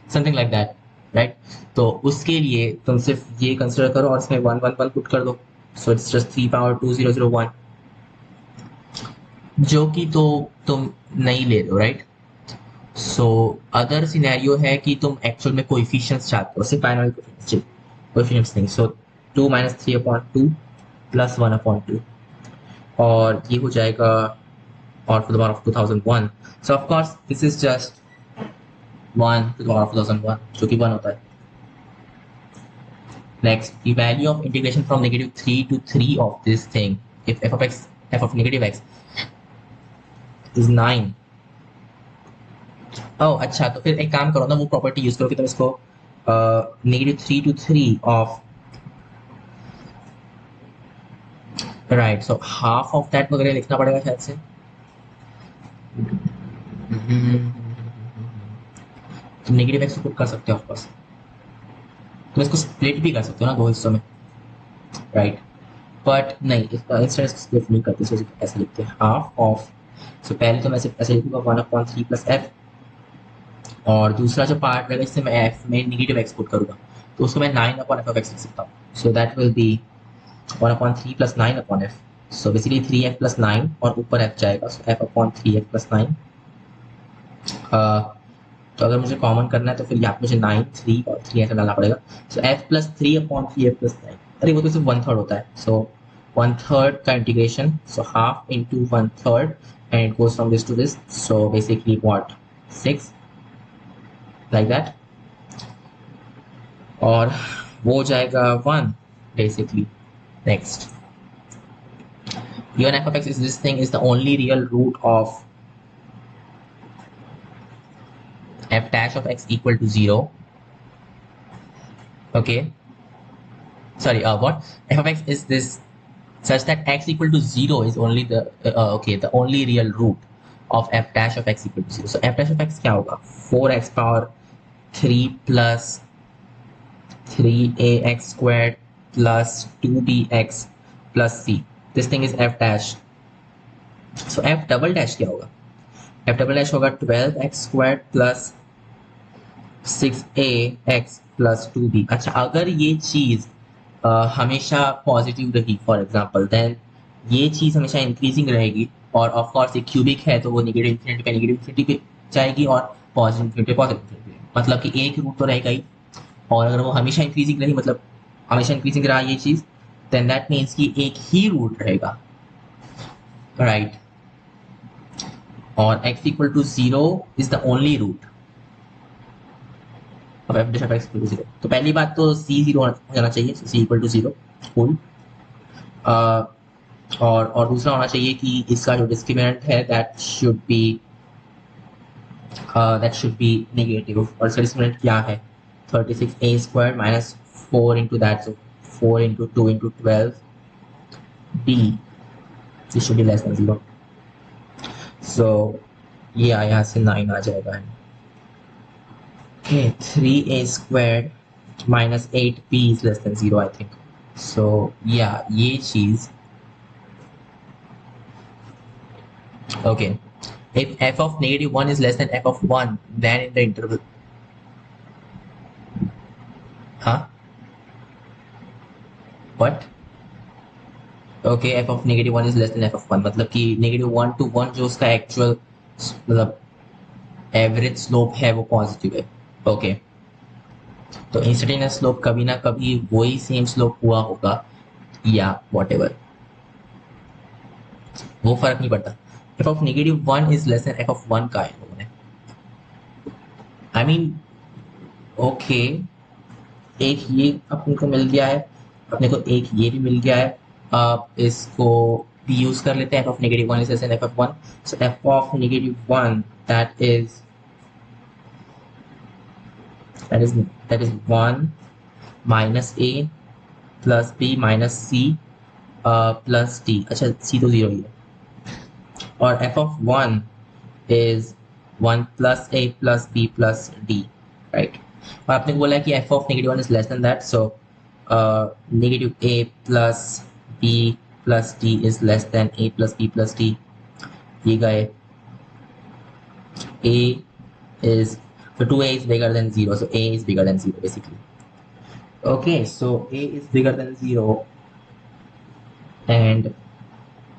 something like that, right? तो उसके लिए तुम सिर्फ ये कंसिडर करो और इसमें 111 पुट कर दो, सो इट्स जस्ट 3 ⁻2001, जो कि तो तुम नहीं ले रहे हो, राइट? सो अदर सिनेरियो है कि तुम एक्चुअल में कोएफिशिएंट्स चाहते हो, सिर्फ बाइनोमियल कोएफिशिएंट्स नहीं। सो 2 - 3/2 + 1/2, और ये हो जाएगा or to the power of 2001. So of course this is just 1 to the power of 2001, जो कि 1 होता है। Next, the value of integration from -3 to 3 of this thing, if f of negative x is 9। oh अच्छा, तो फिर एक काम करो ना, वो प्रॉपर्टी यूज करो कि तुम इसको -3 to 3 of, right, so half of that वगैरह लिखना पड़ेगा शायद से। तुम नेगेटिव एक्स पुट कर सकते हो ऑफकोर्स, तुम इसको स्प्लिट भी कर सकते हो ना दो हिस्सों में, राइट? बट नहीं, इसका इंस्टेंट स्प्लिट नहीं करते, सो ऐसे लिखते हैं हाफ ऑफ। सो पहले तो मैं सिर्फ ऐसे लिखूंगा 1/3 + f, और दूसरा जो पार्ट रहेगा इससे मैं f में नेगेटिव एक्स पुट करूंगा, तो उसको मैं 9/f लिख सकता हूँ। So that will B 1/3 + 9/f। So basically 3f + 9 और ऊपर f जाएगा, सो f/3f + 9। तो अगर मुझे कॉमन करना है तो फिर यहाँ पे मुझे 9, 3 और 3 ऐसा डालना पड़ेगा। सो f + 3/3f + 9, अरे वो तो सिर्फ 1/3 होता है। सो 1/3 का integration, so half into 1/3 and it goes from this to this, so basically what 6 like that, और वो हो जाएगा 1 basically. Next, given f of x is this thing is the only real root of f dash of x equal to 0. Okay, sorry, what f of x is this such that x equal to 0 is only the okay, the only real root of f dash of x equal to 0. So f dash of x क्या होगा? 4x⁻³ plus 3ax² plus 2bx plus c. This thing is f dash. So f double dash क्या होगा? f double dash होगा 12x² plus 6ax plus 2b। अच्छा, अगर ये चीज हमेशा पॉजिटिव रही फॉर एग्जांपल, देन ये चीज हमेशा इंक्रीजिंग रहेगी, और ऑफ कोर्स ये क्यूबिक है तो वो नेगेटिव इन्फिनिटी पे नेगेटिव इन्फिनिटी पे जाएगी और पॉजिटिव इन्फिनिटी पॉजिटिव इन्फिनिटी, मतलब कि एक रूट तो रहेगा ही। और अगर वो हमेशा इंक्रीजिंग रही, मतलब हमेशा इंक्रीजिंग रहा ये चीज, देन दैट मीन्स कि एक ही रूट रहेगा, राइट? और x equal to 0 is the only root of f dash of x equal to 0। तो पहली बात तो c 0 हो जाना चाहिए, c equal to 0 फुल। और दूसरा होना चाहिए कि इसका जो डिस्क्रिमिनेंट है दैट शुड बी नेगेटिव, और इसका डिस्क्रिमिनेंट क्या है? 36a² minus 4 into that, so 4 into 2 into 12b, this should be less than 0। so ये यहाँ से 9 आ जाएगा। okay, 3a² minus 8b is less than 0 I think। so yeah, ये चीज Okay, if f of negative 1 is less than f of 1, then in the interval, huh, what? Okay, f of negative 1 is less than f of 1, मतलब कि negative 1 to 1 जो उसका actual मतलब एवरेज स्लोप है वो पॉजिटिव है. ओके, तो इंस्टेंटेनियस स्लोप कभी ना कभी वही सेम स्लोप हुआ होगा या वॉट, वो फर्क नहीं पड़ता. F of negative 1 is less than f of 1 का है लोगों ने. आई मीन ओके, एक ये अपने को मिल गया है, अपने को एक ये भी मिल गया है. आप इसको भी यूज कर लेते हैं. F of negative 1 is less than f of 1. So f of negative 1 that is that is 1 minus a plus b minus c plus d. अच्छा, सी तो जीरो ही है. और f of 1 is 1 plus a plus B plus d, right. और आपने बोला है कि f of negative 1 is less than that, so negative a plus B plus D is less than a plus B plus d. ये गए a is, so 2a is bigger than 0, so a is bigger than 0 basically. Okay, so a is bigger than 0 and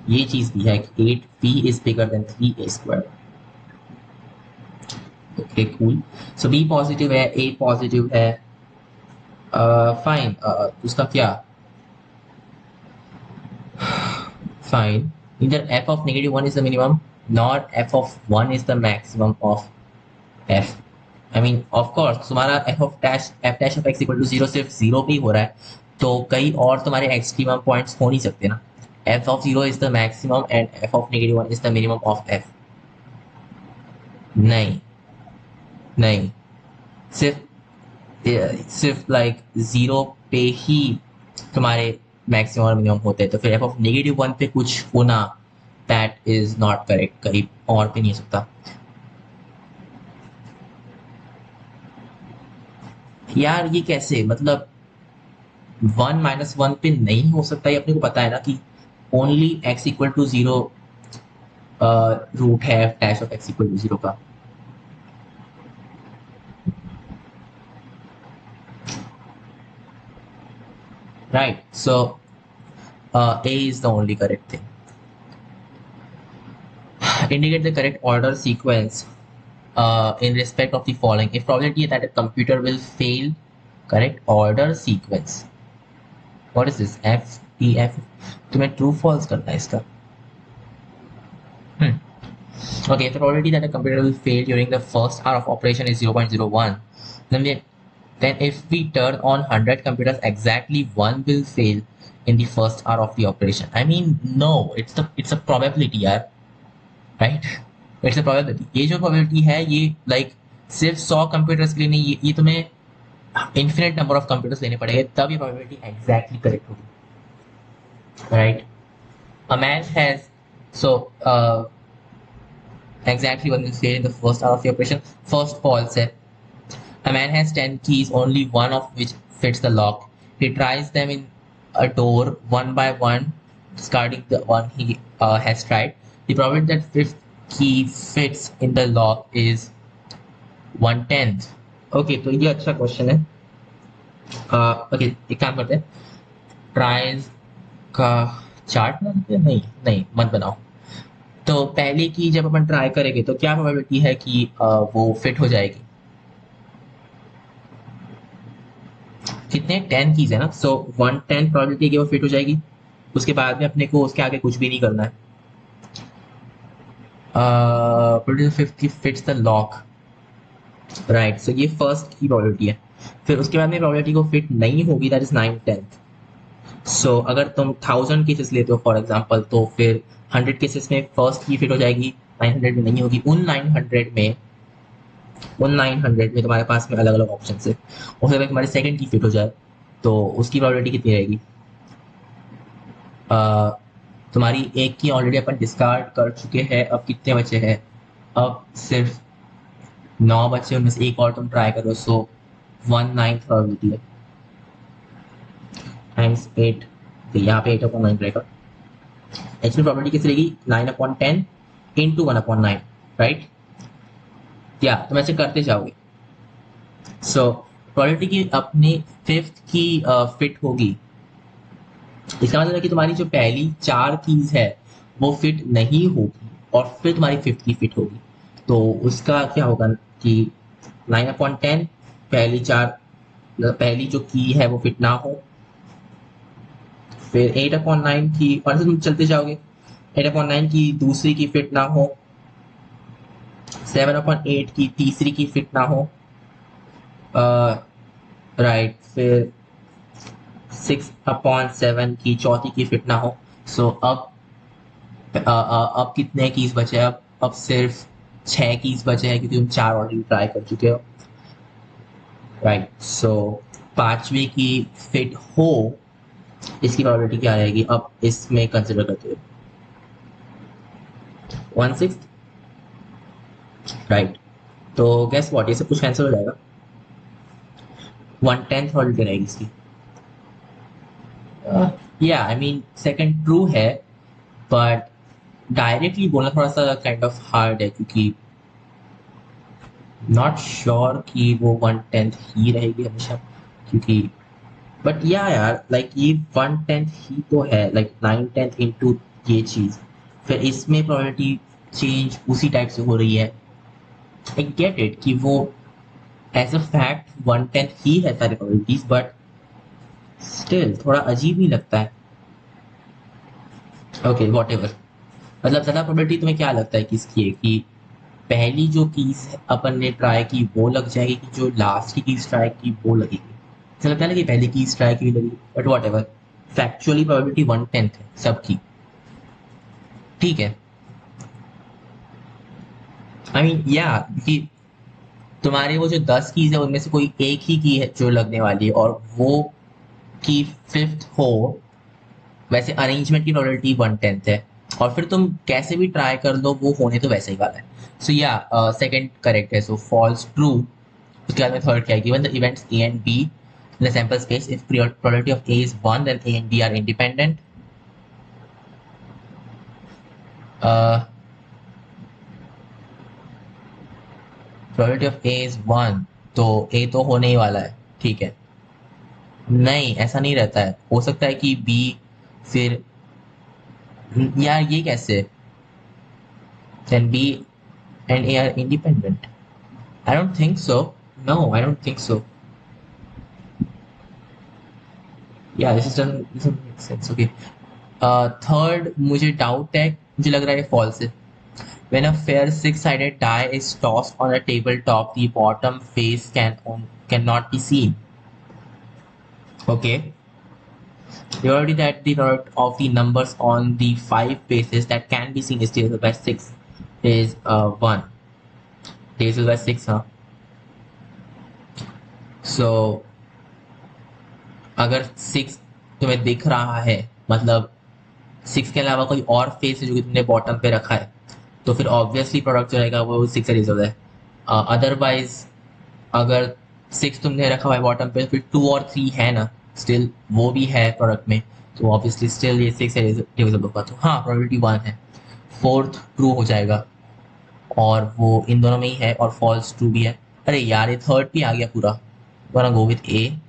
ये चीज भी है कि 8b is bigger than 3a square. Okay, cool. So b positive है, a पॉजिटिव है, फाइन. उसका क्या, fine. Either f of negative 1 is the minimum, nor f of 1 is the maximum of f. I mean, of course, तुम्हारा f dash of x equal to 0 सिर्फ 0 पे ही हो रहा है, तो कई और तुम्हारे एक्सट्रीमम पॉइंट्स हो नहीं सकते ना. f of 0 is the maximum and f of negative 1 is the minimum of f. नहीं, नहीं, सिर्फ लाइक 0 पे ही तुम्हारे मैक्सिमम और मिनिमम होते हैं. तो फिर f of negative 1 पे कुछ होना, दैट इज नॉट करेक्ट, कहीं और पे नहीं हो सकता. यार ये कैसे, मतलब 1 माइनस 1 पे नहीं हो सकता. ये अपने को पता है ना कि only x equal to 0 root है f dash of x equal to 0 का. Right, so a is the only correct thing. Indicate the correct order sequence in respect of the following. If probability that a computer will fail, correct order sequence. What is this? F P F. तुम्हें true false करना है इसका. Okay, if the probability that a computer will fail during the first hour of operation is 0.01, then if we turn on 100 computers, exactly one will fail in the first hour of the operation. I mean, no, it's a probability, यार, right? It's a probability. ये जो probability है ये like सिर्फ 100 computers के लिए नहीं, ये तुम्हें infinite number of computers लेने पड़ेंगे तब ये probability exactly correct होगी, right? A man has, so exactly one will fail in the first hour of the operation. First false है. A man has 10 keys, only one of which fits the lock. He tries them in a door one by one, discarding the one he has tried. The probability that fifth key fits in the lock is 1/10. Okay, तो ये अच्छा क्वेश्चन है. ओके, एक काम करते हैं, ट्राइज का चार्ट बनाते हैं. नहीं नहीं, मत बनाओ. तो पहले की जब अपन ट्राई करेंगे तो क्या प्रोबेबिलिटी है कि वो फिट हो जाएगी. कितने 10 कीज है ना, सो 1/10 प्रोबेबिलिटी कि वो फिट हो जाएगी. उसके बाद में अपने को उसके आगे कुछ भी नहीं करना है. फिफ्थ की fits the lock, right. So ये फर्स्ट की प्रोबेबिलिटी है. फिर उसके बाद में प्रोबेबिलिटी को फिट नहीं होगी, दैट इज 9/10. सो अगर तुम 1000 केसेस लेते हो फॉर एग्जांपल, तो फिर 100 केसेस में फर्स्ट की फिट हो जाएगी, 900 में नहीं होगी. उन 900 में तुम्हारे पास में अलग अलग ऑप्शन है. और अगर तुम्हारी सेकंड की फिट हो जाए तो उसकी प्रोबेबिलिटी कितनी रहेगी. तुम्हारी एक की ऑलरेडी अपन डिस्कार्ड कर चुके हैं. अब कितने बचे हैं, अब सिर्फ 9 बचे, उनमें से एक और तुम ट्राई करो. सो 1/9 प्रोबेबिलिटी है टाइम्स 8, तो यहाँ पे 8/9 रहेगा. एक्चुअली प्रोबेबिलिटी किस रहेगी, 9/10 into 1/9, राइट? या तुम ऐसे करते जाओगे। सो प्रोबेबिलिटी की अपने फिफ्थ की फिट होगी, इसका मतलब है कि तुम्हारी जो पहली 4 कीज है वो फिट नहीं होगी और फिर तुम्हारी फिफ्थ की फिट होगी। तो उसका क्या होगा कि 9/10 पहली 4, पहली जो की है वो फिट ना हो, फिर 8/9 की, और से तुम चलते जाओगे, 8/9 की दूसरी की फिट ना हो, 7/8 की तीसरी की फिट ना हो, राइट, फिर 6/7 की चौथी की फिट ना हो। सो अब कितने कीज बचे? अब सिर्फ 6 कीज बचे हैं क्योंकि तुम 4 ऑलरेडी ट्राई कर चुके हो, राइट? सो पांचवी की फिट हो, इसकी प्रोबेबिलिटी क्या रहेगी अब इसमें कंसिडर करते हुए? 1/6, राइट? तो गेस व्हाट, ये सब कुछ कैंसिल हो जाएगा, 1/10 प्रोबेबिलिटी रहेगी इसकी। या आई मीन सेकंड ट्रू है, बट डायरेक्टली बोलना थोड़ा सा काइंड ऑफ हार्ड है क्योंकि नॉट श्योर कि वो 1/10 ही रहेगी हमेशा, क्योंकि बट या यार लाइक ये 1/10 ही तो है, लाइक 9/10 इंटू ये चीज, फिर इसमें प्रोबेबिलिटी चेंज उसी टाइप से हो रही है। आई गेट इट कि वो एज अ फैक्ट 1/10 ही है सारी प्रोबेबिलिटीज, बट स्टिल थोड़ा अजीब ही लगता है। ओके वॉट एवर, मतलब ज्यादा प्रोबेबिलिटी तुम्हें क्या लगता है किसकी है कि पहली जो कीज अपन ने ट्राई की वो लग जाएगी कि जो लास्ट की कीज ट्राई की वो लगेगी? मुझे लगता है ना कि पहली कीज ट्राई की लगी, but what ever, factually probability 1/10 है सबकी, ठीक है? आई मीन या कि तुम्हारे वो जो 10 कीज है उनमें से कोई एक ही की है जो लगने वाली है और वो की फिफ्थ हो, वैसे अरेंजमेंट की प्रोबेबिलिटी 1/10 है और फिर तुम कैसे भी ट्राई कर लो वो होने तो वैसे ही वाला है। सो या सेकंड करेक्ट है, सो फॉल्स ट्रू। उसके बाद में थर्ड क्या है, given the events a and b in the sample space if probability of a is 1 then a and b are independent. Probability of a is 1, तो ए तो होने ही वाला है, ठीक है? नहीं, ऐसा नहीं रहता है, हो सकता है कि बी, फिर यार ये कैसे, then B and A are independent? I don't think so, no I don't think so. या this doesn't make sense, okay. Third मुझे डाउट है, मुझे लग रहा है फॉल्स है। When a fair six-sided die is tossed on a tabletop, the bottom face cannot be seen. Okay. We already that the product of the numbers on the 5 faces that can be seen is divided by 6 is 1. Divided by 6, huh? So अगर 6 तुम्हें दिख रहा है, मतलब 6 के अलावा कोई और फेस है जो कि तुमने बॉटम पे रखा है, तो फिर ऑब्वियसली प्रोडक्ट जो रहेगा वो 6 से रिजल्ट है। अदरवाइज अगर 6 तुमने रखा हुआ है बॉटम पे, फिर 2 और 3 है ना, स्टिल वो भी है प्रोडक्ट में, तो ऑब्वियसली स्टिल ये 6 से डिविजिबल होगा, तो हाँ प्रोबेबिलिटी 1 है। फोर्थ ट्रू हो जाएगा और वो इन दोनों में ही है और फॉल्स ट्रू भी है। अरे यार ये थर्ड भी आ गया पूरा, gonna go with A.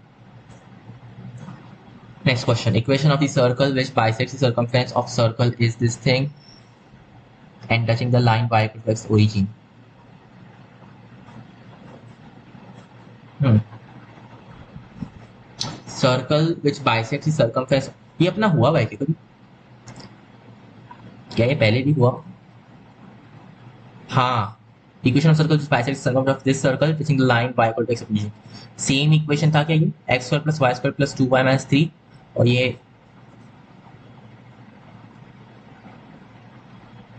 Next question, equation of the circle which bisects the circumference of circle is this thing and touching the line y equals origin. Circle which bisects the circumference, ये अपना हुआ है क्या कभी? क्या ये पहले भी हुआ? हाँ, equation of circle which bisects the circumference of this circle touching the line y equals x origin। Same equation था क्या ये, x² + y² + 2y - 3, और ये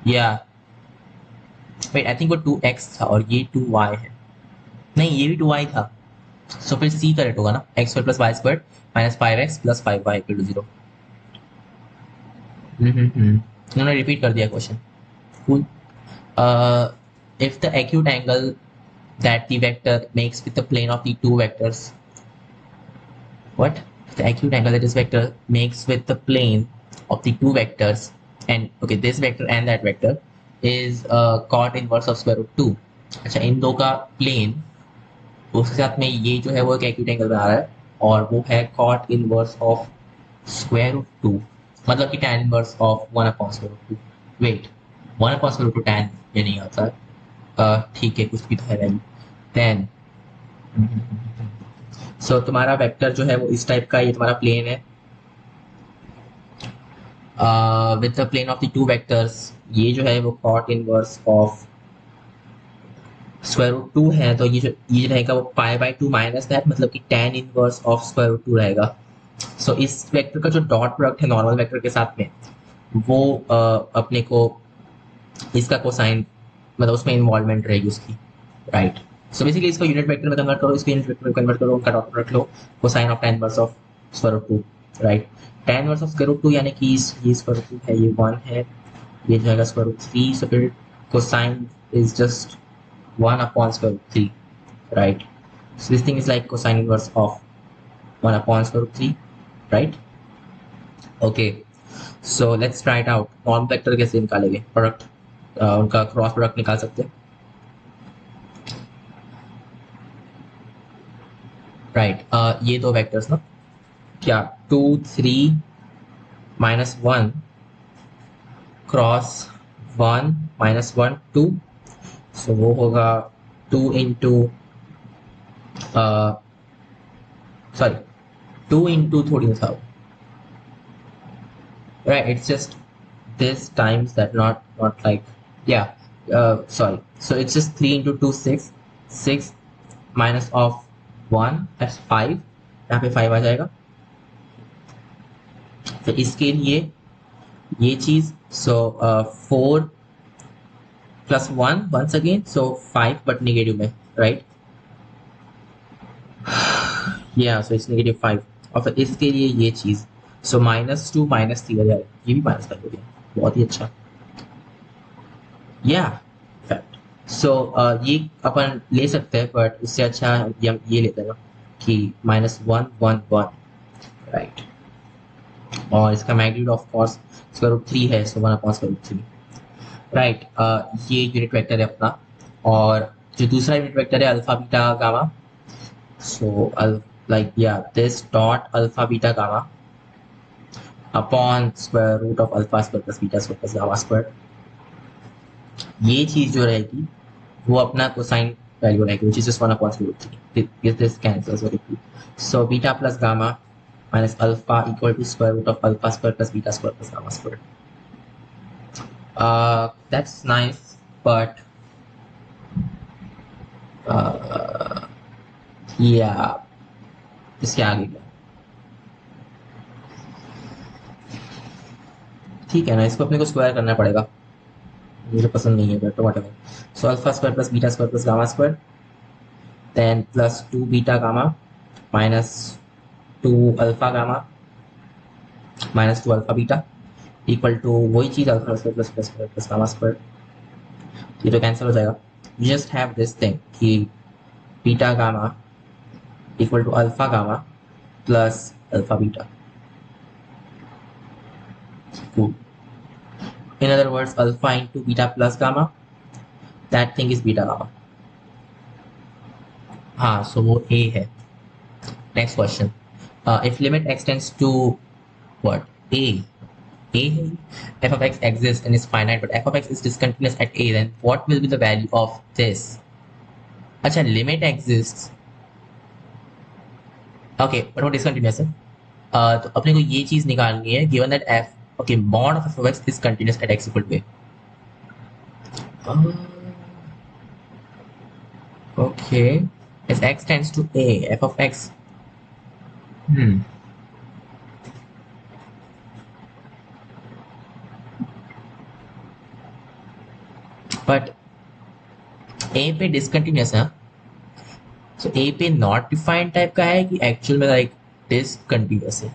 या वेट आई थिंक वो 2x था और ये 2y है, नहीं ये भी 2y था, सो फिर सी करेक्ट होगा ना, x² + y² - 5x + 5y = 0। इन्होंने रिपीट कर दिया question, cool. If the acute angle that the vector makes with the plane of the two vectors, what? The acute angle that this vector makes with the plane of the two vectors, and okay, this vector and that vector is cot inverse of square root two. अच्छा, इन दो का प्लेन, उसके साथ में ये जो है वो एक एक्यूट एंगल बना रहा है, और वो है cot inverse of square root two, मतलब कि tan inverse of one upon square root two. Wait, one upon square root two tan ये नहीं आता, ठीक है, कुछ भी तो है वैल्यू। देन सो तुम्हारा वेक्टर जो है वो इस टाइप का, ये तुम्हारा प्लेन है with the plane of the two vectors. ये जो है वो cot inverse of square root two है, तो ये रहेगा वो pi by two minus that, मतलब कि tan inverse of square root two रहेगा। सो इस वेक्टर का जो डॉट प्रोडक्ट है नॉर्मल वेक्टर के साथ में, वो अपने को इसका कोसाइन, मतलब उसमें इन्वॉल्वमेंट रहेगी उसकी, राइट। सो बेसिकली इसको यूनिट वेक्टर में कन्वर्ट करो, इसको यूनिट वेक्टर में कन्वर्ट करो, उनका डॉट प्रोडक्ट लो, cosine of tan inverse of square root two, right. tan inverse of square root two यानी कि ये स्क्वायर रूट टू है, ये 1 है, ये जाएगा स्क्वायर रूट 3, सो फिर cosine is just 1 upon square root 3, right? So this thing is like cosine inverse of 1 upon square root 3, right? Okay, so let's try it out. Norm vector कैसे निकालेंगे प्रोडक्ट, उनका क्रॉस प्रोडक्ट निकाल सकते हैं, राइट। ये दो वेक्टर्स ना, क्या 2 3 माइनस 1 क्रॉस 1 माइनस 1 2, सो वो होगा 2 इंटू, सॉरी 2 इंटू थोड़ी सा, right, it's just this times that, not like, yeah, sorry, so it's just 3 into 2 6, 6 minus of 1, that's 5, यहाँ पे 5 आ जाएगा। फिर इसके लिए ये चीज, so 4 plus 1 once again, so 5 but negative में, right, yeah, so it's negative 5। और फिर इसके लिए ये चीज, so -2 -3 आ जाएगा, ये भी माइनस कर दोगे, बहुत ही अच्छा, या फैक्ट। सो ये अपन ले सकते हैं, बट इससे अच्छा हम ये लेते हैं ना कि -1 1 1, राइट। और इसका magnitude of course square root 3 है, so 1 upon square root 3, right. ये यूनिट वेक्टर है अपना, और जो दूसरा यूनिट वेक्टर है alpha beta gamma, so like या this dot alpha beta gamma upon square root of alpha square plus beta square plus gamma square. ये चीज जो रहेगी वो अपना कोसाइन वैल्यू रहेगी, which is just 1 upon square root 3. This cancels very quickly. So beta plus gamma minus alpha equal to square root of alpha square plus beta square plus gamma square. That's nice, but yeah, इसके आगे क्या, ठीक है ना, इसको अपने को स्क्वायर करना पड़ेगा, मुझे पसंद नहीं है but whatever. So alpha square plus beta square plus gamma square, then plus 2 beta gamma minus 2 alpha gamma minus 2 alpha beta equal to वही चीज alpha square plus plus square plus gamma square. ये तो कैंसिल हो जाएगा, you just have this thing कि beta gamma equal to alpha gamma plus alpha beta, cool. In other words, alpha into beta plus gamma, that thing is beta gamma. हाँ, so वो a है। Next question, if limit extends to what, a है, f of x exists and is finite but f of x is discontinuous at a, then what will be the value of this? अच्छा, limit exists, okay, but वो discontinuous है, तो अपने को ये चीज निकालनी है, given that f, okay, mod of f of x is continuous at x equal to a, okay, as x tends to a, f of x, but A पे डिसकंटिन्यूस है, सो ए पे नॉट डिफाइंड टाइप का है कि एक्चुअल में लाइक डिसकंटिन्यूस है,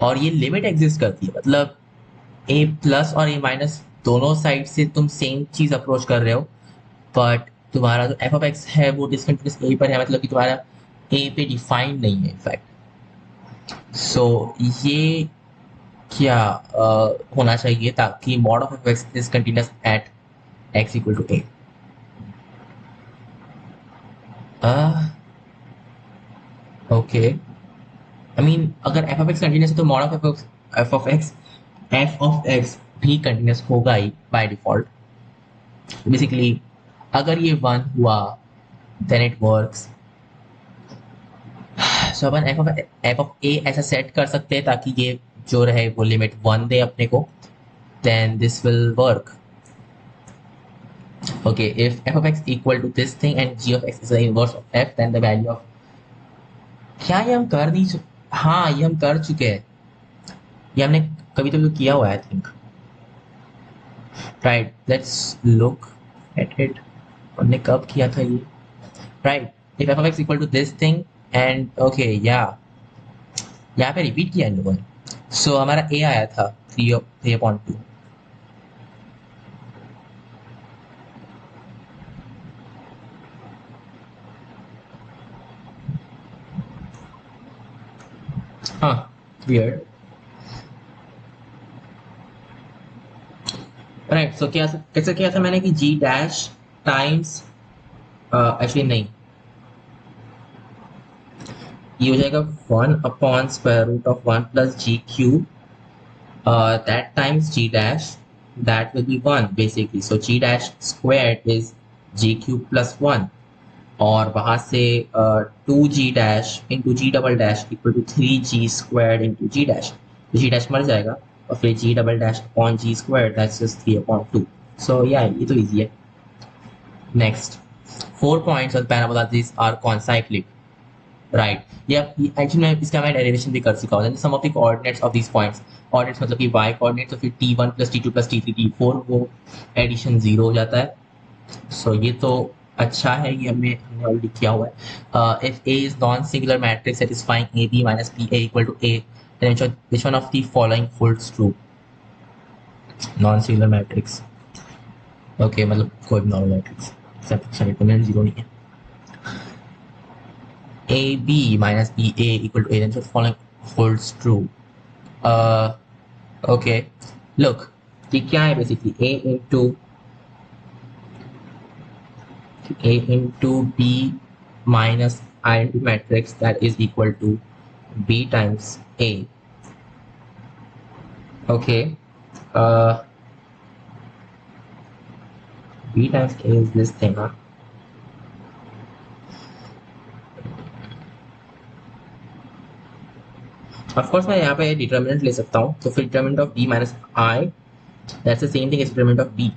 और ये लिमिट एग्जिस्ट करती है, मतलब ए प्लस और ए माइनस दोनों साइड से तुम सेम चीज अप्रोच कर रहे हो, बट तुम्हारा जो एफ ऑफ एक्स है वो डिसकंटिन्यूस ए पर है, मतलब कि तुम्हारा ए पे डिफाइंड नहीं है इनफैक्ट। सो ये क्या होना चाहिए ताकि mod of F X is continuous at X equal to A? Okay, I mean अगर एफ ऑफ एक्स कंटिन्यूस है तो mod of F of X भी कंटिन्यूस होगा ही बाय डिफॉल्ट। बेसिकली अगर ये वन हुआ देन इट वर्क्स। सो अपन एफ ऑफ ए ऐसा सेट कर सकते हैं ताकि ये जो रहे वो लिमिट वन दे अपने को, then this will work. Okay, if f of x equal to this thing and g of x is the inverse of f, then the value of, क्या ये हम कर नहीं हाँ ये हम कर चुके हैं, ये हमने कभी तो किया हुआ है I think. Right, let's look at it, हमने कब किया था ये? Right, if f of x equal to this thing and okay या यहाँ पे रिपीट किया इन लोगों ने। सो हमारा ए आया था 3/2। हाँ, वियर्ड। राइट, सो क्या कैसे किया था मैंने कि जी डैश टाइम्स, एक्चुअली नहीं, ये हो जाएगा 1/√1 plus g cube that times g dash, that will be 1 basically, so g dash squared is g cube plus 1, और वहां से 2g dash into g double dash equal to 3g squared into g dash, तो g dash मर जाएगा और फिर g double dash upon g squared, that's just 3/2। so yeah, ये तो easy है। next, 4 points on parabola these are concyclic, right, ये एक्चुअली मैं इसका मैं डेरिवेशन भी कर चुका हूँ। Sum of the coordinates of these points, coordinates मतलब कि वाई कोऑर्डिनेट्स, तो फिर t1 plus t2 plus t3 t4 वो एडिशन जीरो हो जाता है। सो ये तो अच्छा है, ये हमने ऑलरेडी किया हुआ है। If a is non singular matrix satisfying a b minus b a equal to a, which one of the following holds true? Non singular matrix, okay, मतलब कोई भी नॉर्मल मैट्रिक्स, डिटरमिनेंट जीरो नहीं है। AB minus BA equal to A, then the following holds true. Okay, look, ये क्या है basically A into B minus identity matrix that is equal to B times A. Okay, B times A is this thing, huh? Of course मैं यहाँ पे डिटर्मिनेंट ले सकता हूँ, तो फिर determinant of B minus I, that's the same thing as determinant of B।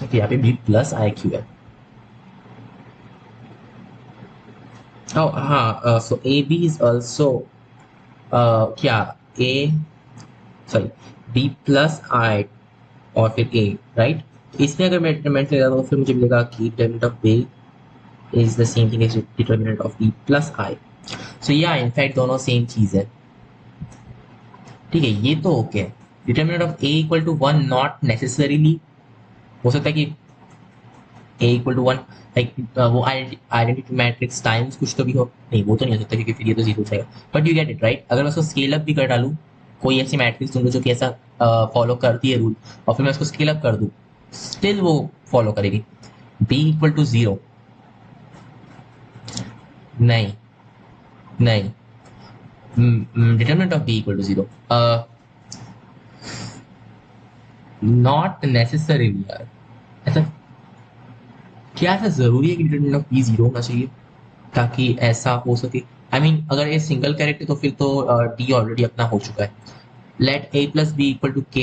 तो यहाँ पे B plus I क्यों है? Oh हाँ, so AB is also क्या A, sorry, B plus I और फिर A, राइट? इसमें अगर मैं डिटर्मिनेंट ले रहा हूँ तो फिर मुझे मिलेगा कि determinant of A is the same thing as determinant of B plus I। so yeah, in fact दोनों सेम चीज है। ठीक है, ये तो okay. Determinant of A equal to 1 not necessarily, हो सकता है कि A इक्वल टू 1 लाइक वो आइडेंटिटी मैट्रिक्स टाइम्स कुछ तो भी हो, नहीं वो तो नहीं हो सकता क्योंकि फिर ये तो जीरो जाएगा। But you get it right, अगर मैं उसको स्केल अप भी कर डालूँ, कोई ऐसी मैट्रिक्स ढूंढो जो कि ऐसा फॉलो करती है रूल, और फिर मैं उसको स्केल अप कर दूँ, स्टिल वो फॉलो करेगी। B इक्वल टू 0, नहीं नहीं, determinant of B equal to 0, not necessarily यार, ऐसा क्या ऐसा जरूरी है कि डिटरमिनेंट ऑफ B 0 होना चाहिए ताकि ऐसा हो सके? आई मीन अगर ये सिंगल कैरेक्टर तो फिर तो D ऑलरेडी अपना हो चुका है। Let A plus B equal to K,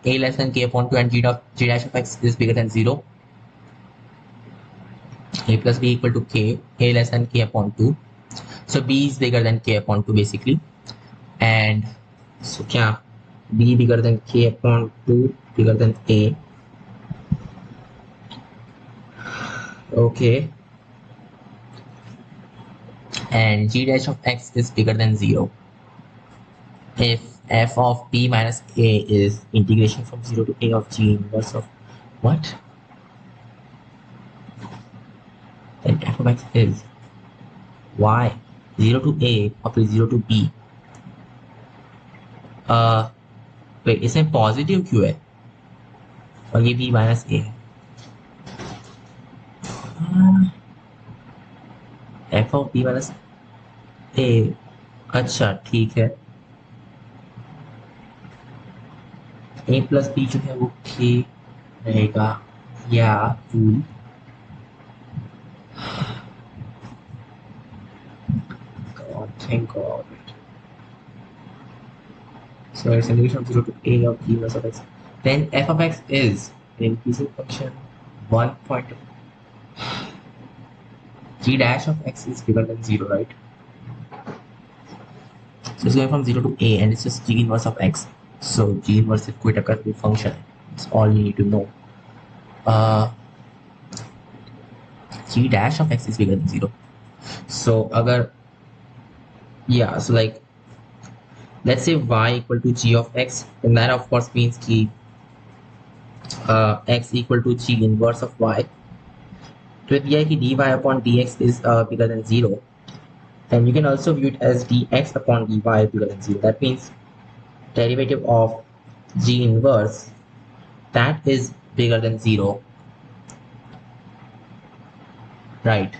A less than K upon 2 and G dash of X is bigger than 0। A plus B equal to K, A less than K upon 2, so B is bigger than K upon 2 basically, and so क्या B bigger than K upon 2 bigger than A, okay, and G dash of X is bigger than 0 if f of B minus A is integration from 0 to A of G inverse of what, then f of X is y 0 to A or 0 to B wait, इसमें पॉजिटिव क्यों है और ये b माइनस ए है? एफ ऑफ बी माइनस ए, अच्छा ठीक है। ए प्लस बी जो है वो ठीक रहेगा या rule think of it. So it's integration from 0 to a of g minus of x. Then f of x is an increasing function. One point g dash of x is bigger than 0, right? So it's going from 0 to a and it's just g inverse of x. So g inverse is quite a curved function. It's all you need to know. Uh, g dash of x is bigger than 0. So agar, yeah, so like let's say y equal to g of x, and that of course means ki x equal to g inverse of y. तो दिया है कि dy upon dx is bigger than 0, and you can also view it as dx upon dy bigger than 0. That means derivative of g inverse that is bigger than 0, right?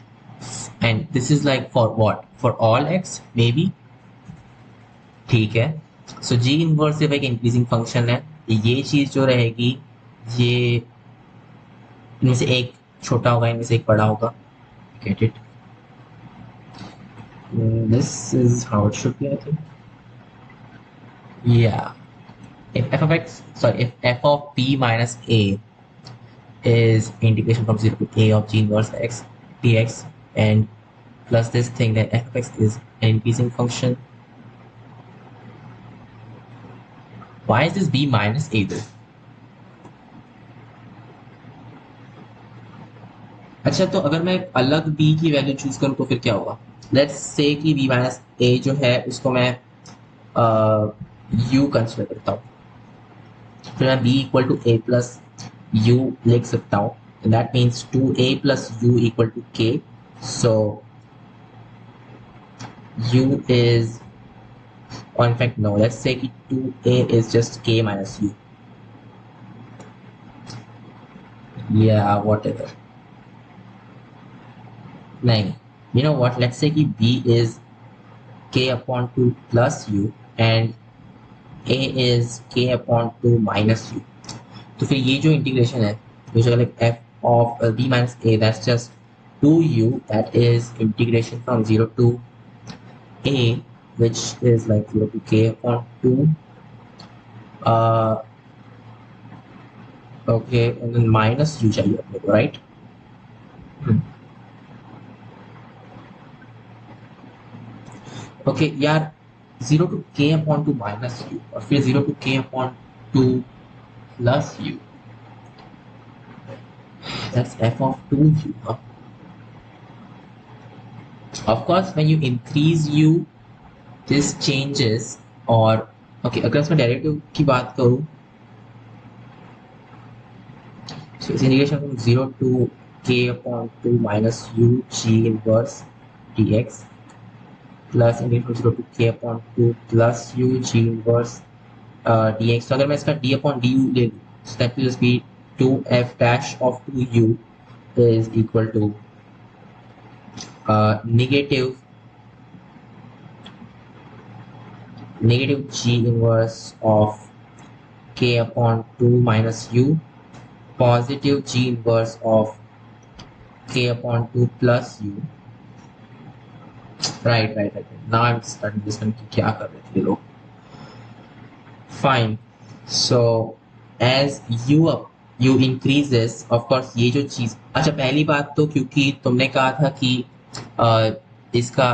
And this is like for what? For all x maybe, ठीक है। सो जी इनवर्स सिर्फ एक इंक्रीजिंग फंक्शन है, ये चीज जो रहेगी ये इनमें से एक छोटा होगा, इनमें से एक बड़ा होगा। Get it? This is how it should be I think. या if f of x, sorry, if f of b minus a is integration from 0 to a of g inverse x dx and plus this thing, then f of x is an increasing function. Why is this b minus a though? अच्छा, तो अगर मैं अलग b की वैल्यू चूज करूं तो फिर क्या होगा? लेट्स से कि b माइनस a जो है उसको मैं u कंसिडर करता हूँ, फिर मैं b equal to a plus u लिख सकता हूँ, that means 2a plus u equal to k. So u is, or in fact no, let's say कि 2a is just k minus u. Yeah, whatever. नहीं, you know what, let's say कि b is k upon 2 plus u and a is k upon 2 minus u. तो फिर ये जो इंटीग्रेशन है basically f of b minus a, that's just 2u, that is integration from 0 to a, which is like 0 to k upon 2, okay, and then minus u चाहिए अपने को, right? ओके यार, 0 to k upon 2 minus u और फिर 0 to k upon 2 plus u, that's f of 2u, huh? Of course when you increase u this changes, और okay, अगर इसमें डेरिवेटिव की बात करूं, so it's integration from 0 to k upon 2 minus u g inverse dx plus integration from 0 to k upon 2 plus u g inverse dx. तो अगर मैं इसका d upon du ले लूँ, so that will just be 2f dash of 2u is equal to negative g inverse of k upon 2 minus u, positive g inverse of k upon 2 plus u. Right. Now I'm starting this one कि क्या कर रहे थे ये लोग. Fine. So as u increases, of course ये जो चीज, अच्छा पहली बात तो क्योंकि तुमने कहा था कि इसका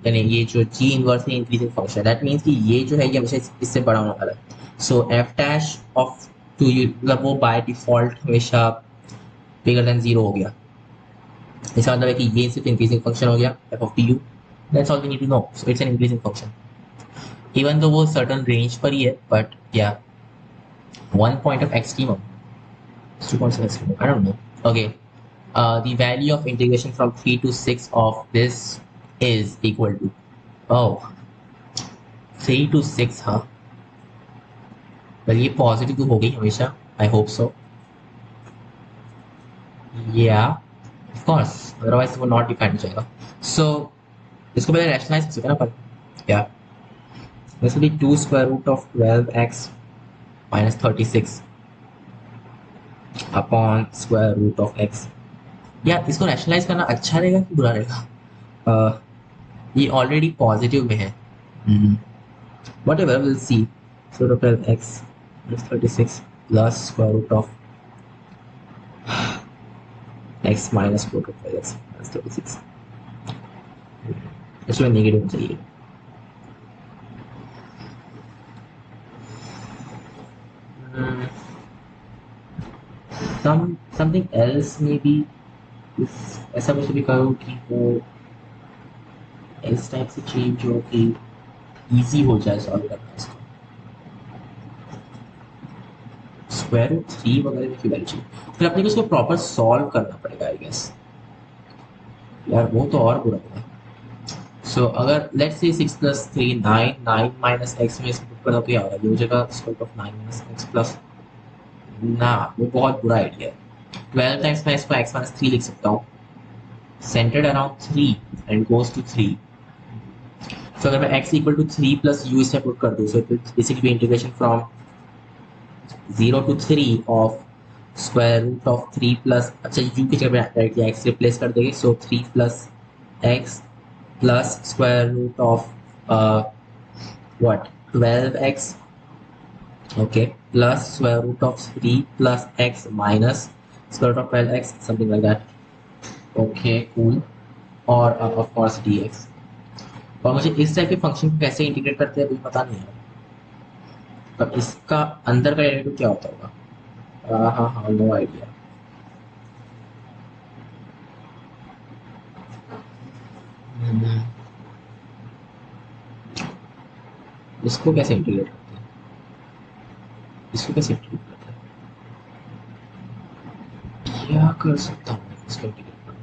यानी ये जो g इनवर्स है इंक्रीजिंग फंक्शन, दैट मीन्स कि ये जो है ये हमेशा इससे बड़ा होने वाला है. सो f डैश ऑफ 2u मतलब वो बाय डिफॉल्ट हमेशा बिगर देन 0 हो गया. इसका मतलब है कि ये सिर्फ इंक्रीजिंग फंक्शन हो गया f of du. That's all we need to know. So it's an increasing function. Even though वो certain range पर ही है, but yeah, 1 point of extremum. 2 points of extremum. I don't know. Okay. The value of integration from 3 to 6 of this is equal to, oh, 3 to 6, huh? Well ये पॉजिटिव तो होगी हमेशा, आई होप सो, या ऑफ कोर्स, अदरवाइज वो नॉट डिफाइंड हो जाएगा। सो इसको पहले रैशनलाइज कर सकते हैं ना पर, क्या this will be 2 square root of 12x minus 36 upon square root of x। या इसको रैशनलाइज करना अच्छा रहेगा कि बुरा रहेगा? ये ऑलरेडी पॉजिटिव में है, whatever we'll see। so root of x is 36 plus square root of x minus root of x minus 36, इसमें नेगेटिव चाहिए। समथिंग एल्स मे बी, ऐसा कुछ भी करो कि वो इस टाइप से चेंज हो कि इजी हो जाए सॉल्व करना इसको। स्क्वायर रूट 3 वगैरह में क्यों चाहिए, फिर अपने को इसको प्रॉपर सॉल्व करना पड़ेगा आई गेस। यार वो तो और बुरा है। सो अगर let's say 6 plus 3 9, 9 minus x में इसको पुट करो तो क्या होगा, ये हो जाएगा square root of 9 minus x plus, ना वो बहुत बुरा आइडिया है। 12 टाइम्स मैं इसको एक्स माइनस 3 लिख सकता हूँ, centred around 3 and goes to 3। So अगर मैं x equal to 3 plus u इसमें पुट कर दूँ, so it will basically integration from 0 to 3 of square root of 3 plus, अच्छा u की जगह डायरेक्टली x रिप्लेस कर देंगे, so 3 plus x plus square root of what 12x, okay, plus square root of 3 plus x minus square root of 12x, something like that, okay cool। और of course dx। और मुझे इस टाइप के फंक्शन को कैसे इंटीग्रेट करते हैं अभी पता नहीं है, पर इसका अंदर का डेरिवेटिव क्या होता होगा, हाँ हाँ नो आइडिया। इसको कैसे इंटीग्रेट करते हैं, इसको कैसे इंटीग्रेट करते हैं, क्या कर सकता हूँ मैं इसको इंटीग्रेट करना।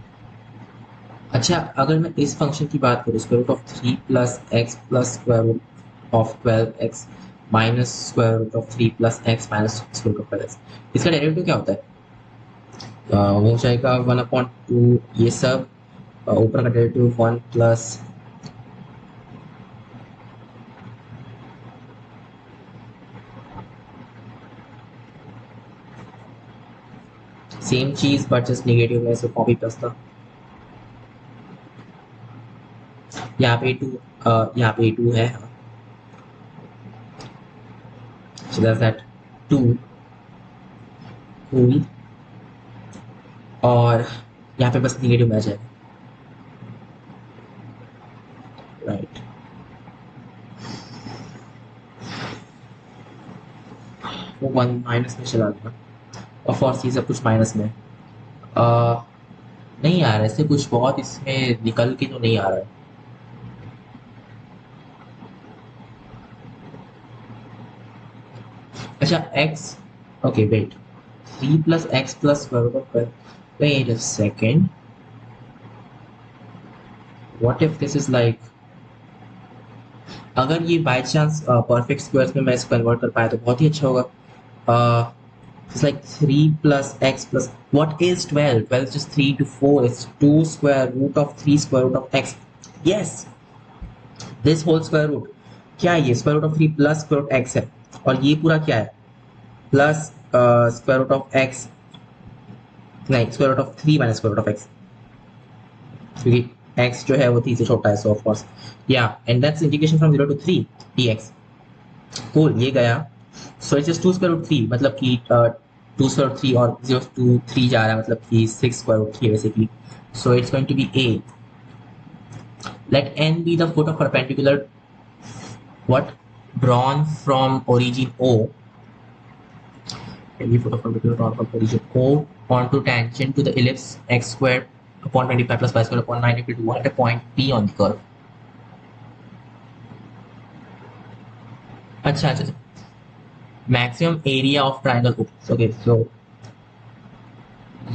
अच्छा अगर मैं इस फंक्शन की बात करूँ, square root of 3 plus x plus square root of 12x minus square root of 3 plus x minus square root of 12x, इसका डेरिवेटिव क्या होता है, वो हो जाएगा 1/2 ये सब, ऊपर का डेरिवेटिव 1 प्लस सेम चीज बट जस्ट नेगेटिव में से कॉपी प्लस था, यहाँ पे 2, यहाँ पे 2 है, so that's that 2 cool। और यहाँ पे बस निगेटिव में आ जाएगा, राइट। वो 1 माइनस में चला गया, और फॉर ये सब कुछ माइनस में, नहीं आ रहा है ऐसे कुछ बहुत इसमें निकल के तो नहीं आ रहा है। अच्छा x, okay wait, 3 plus x plus square root of 12, wait a second, what if this is like, अगर ये बाय चांस परफेक्ट स्क्वायर्स में मैं इसको कन्वर्ट कर पाया तो बहुत ही अच्छा होगा। It's like 3 plus x plus what is 12? 12 is just 3 to 4. It's 2 square root of 3 square root of x. Yes, this whole square root क्या है, ये square root of 3 plus square root x है, और ये पूरा क्या है plus square root of x, नहीं square root of 3 minus square root of x, क्योंकि x जो है वो 3 से छोटा है, so of course yeah, and that's integration from 0 to 3 dx। cool, ये गया, so it's just 2 square root 3, मतलब कि 2 square root 3 और 0 to 3 जा रहा है, मतलब कि 6 square root 3 basically, so it's going to be a, let n be the foot of perpendicular what drawn from origin o, and the foot of perpendicular drawn from origin o onto tangent to the ellipse x squared upon 25 plus y squared upon 9 equal to 1 at a point p on the curve। अच्छा अच्छा, maximum area of triangle, okay so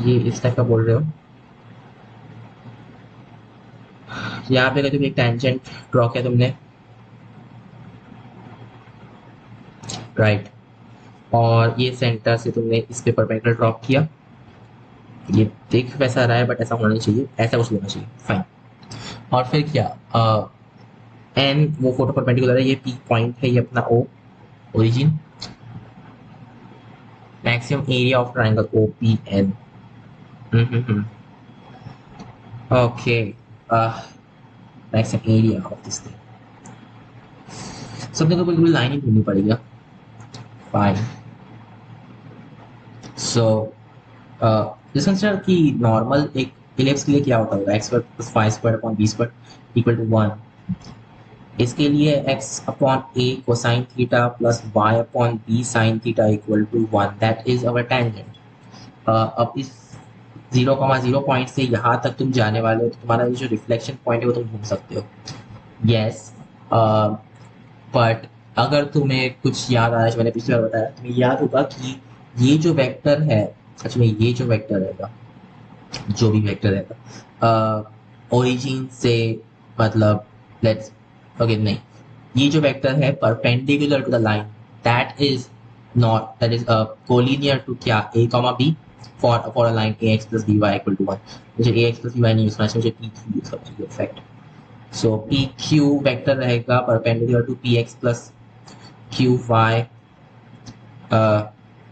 ये इस टाइप का बोल रहे हो, यहाँ पे तुम एक टेंजेंट ड्रॉ किया तुमने, राइट, और ये सेंटर से तुमने इस पे परपेंडिकुलर ड्रॉप किया, ये देख वैसा रहा है बट ऐसा होना नहीं चाहिए, ऐसा कुछ होना चाहिए, फाइन। और फिर क्या, एन वो फोटो परपेंडिकुलर है, ये पी पॉइंट है, ये अपना O origin, maximum area of triangle O P N. Okay, maximum area of this thing, सबने को बिल्कुल लाइन ही ढूंढनी पड़ेगा, फाइन। सो just consider कि नॉर्मल एक इलिप्स के लिए क्या होता होगा, X square plus five square upon B square equal to one. इसके लिए x upon A cosine theta plus y upon B sine theta equal to one, that is our tangent. अब इस 0,0 पॉइंट से यहाँ तक तुम जाने वाले हो, तो तुम्हारा ये जो रिफ्लेक्शन पॉइंट है वो तुम ढूंढ सकते हो, यस। बट अगर तुम्हें कुछ याद आ रहा है, मैंने पिछली बार बताया, तुम्हें याद होगा कि ये जो वेक्टर है, सच में ये जो वेक्टर रहेगा, जो भी वेक्टर रहेगा ओरिजिन से, मतलब लेट्स ओके नहीं, ये जो वेक्टर है perpendicular to the line, that is not, that is collinear to क्या, a comma b for a line ax plus by equal to 1। मुझे ax plus by नहीं यूज करना चाहिए, मुझे pq यूज करना चाहिए, फैक्ट। सो pq वेक्टर रहेगा perpendicular to px plus qy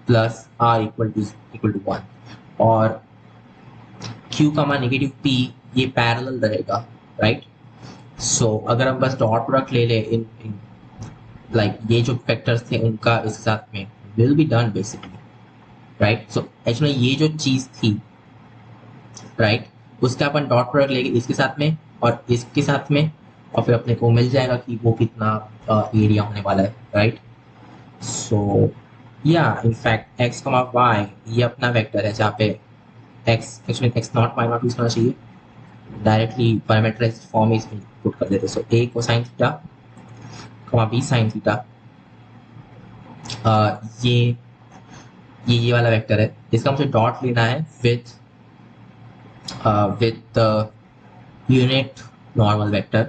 plus r equal to 1, और q कमा नेगेटिव p ये पैरेलल रहेगा, राइट। सो अगर हम बस डॉट प्रोडक्ट ले ले इन लाइक ये जो फैक्टर्स थे उनका इसके साथ में, will be done basically, right. So actually ये जो चीज थी, राइट, उसका अपन डॉट प्रोडक्ट लेंगे इसके साथ में और इसके साथ में, और फिर अपने को मिल जाएगा कि वो कितना एरिया होने वाला है, राइट। सो या इनफैक्ट एक्स कमा वाई ये अपना वेक्टर है, जहाँ पे x actually x naught y naught use करना चाहिए, डायरेक्टली पैरामीटराइज्ड फॉर्म में इसमें पुट कर देते। सो ए कोसाइन थीटा कमा बी साइन थीटा, ये वाला वेक्टर है, इसका मुझे डॉट लेना है विथ यूनिट नॉर्मल वेक्टर,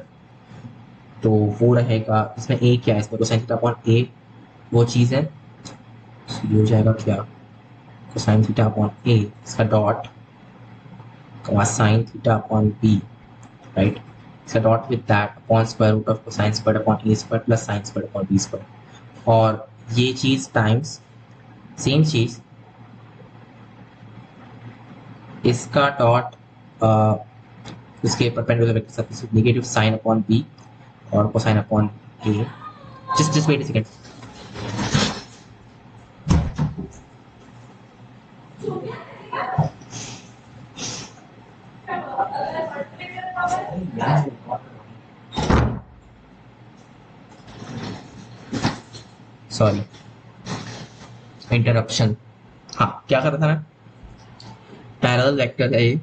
तो वो रहेगा इसमें ए क्या है, इसमें कोसाइन थीटा अपॉन ए वो चीज़ है, ये हो जाएगा क्या, कोसाइन थीटा अपॉन ए इसका dot comma sine theta upon B, right, इसका dot with that upon square root of cosine square upon A square plus sine square upon B square, और ये चीज़ टाइम्स सेम चीज़ इसका डॉट इसके परपेंडिकुलर वेक्टर साथ नेगेटिव साइन अपॉन बी और cosine upon A. Just wait a second. Sorry, interruption. हाँ, क्या कर रहा था मैं, पैरेलल वेक्टर है ये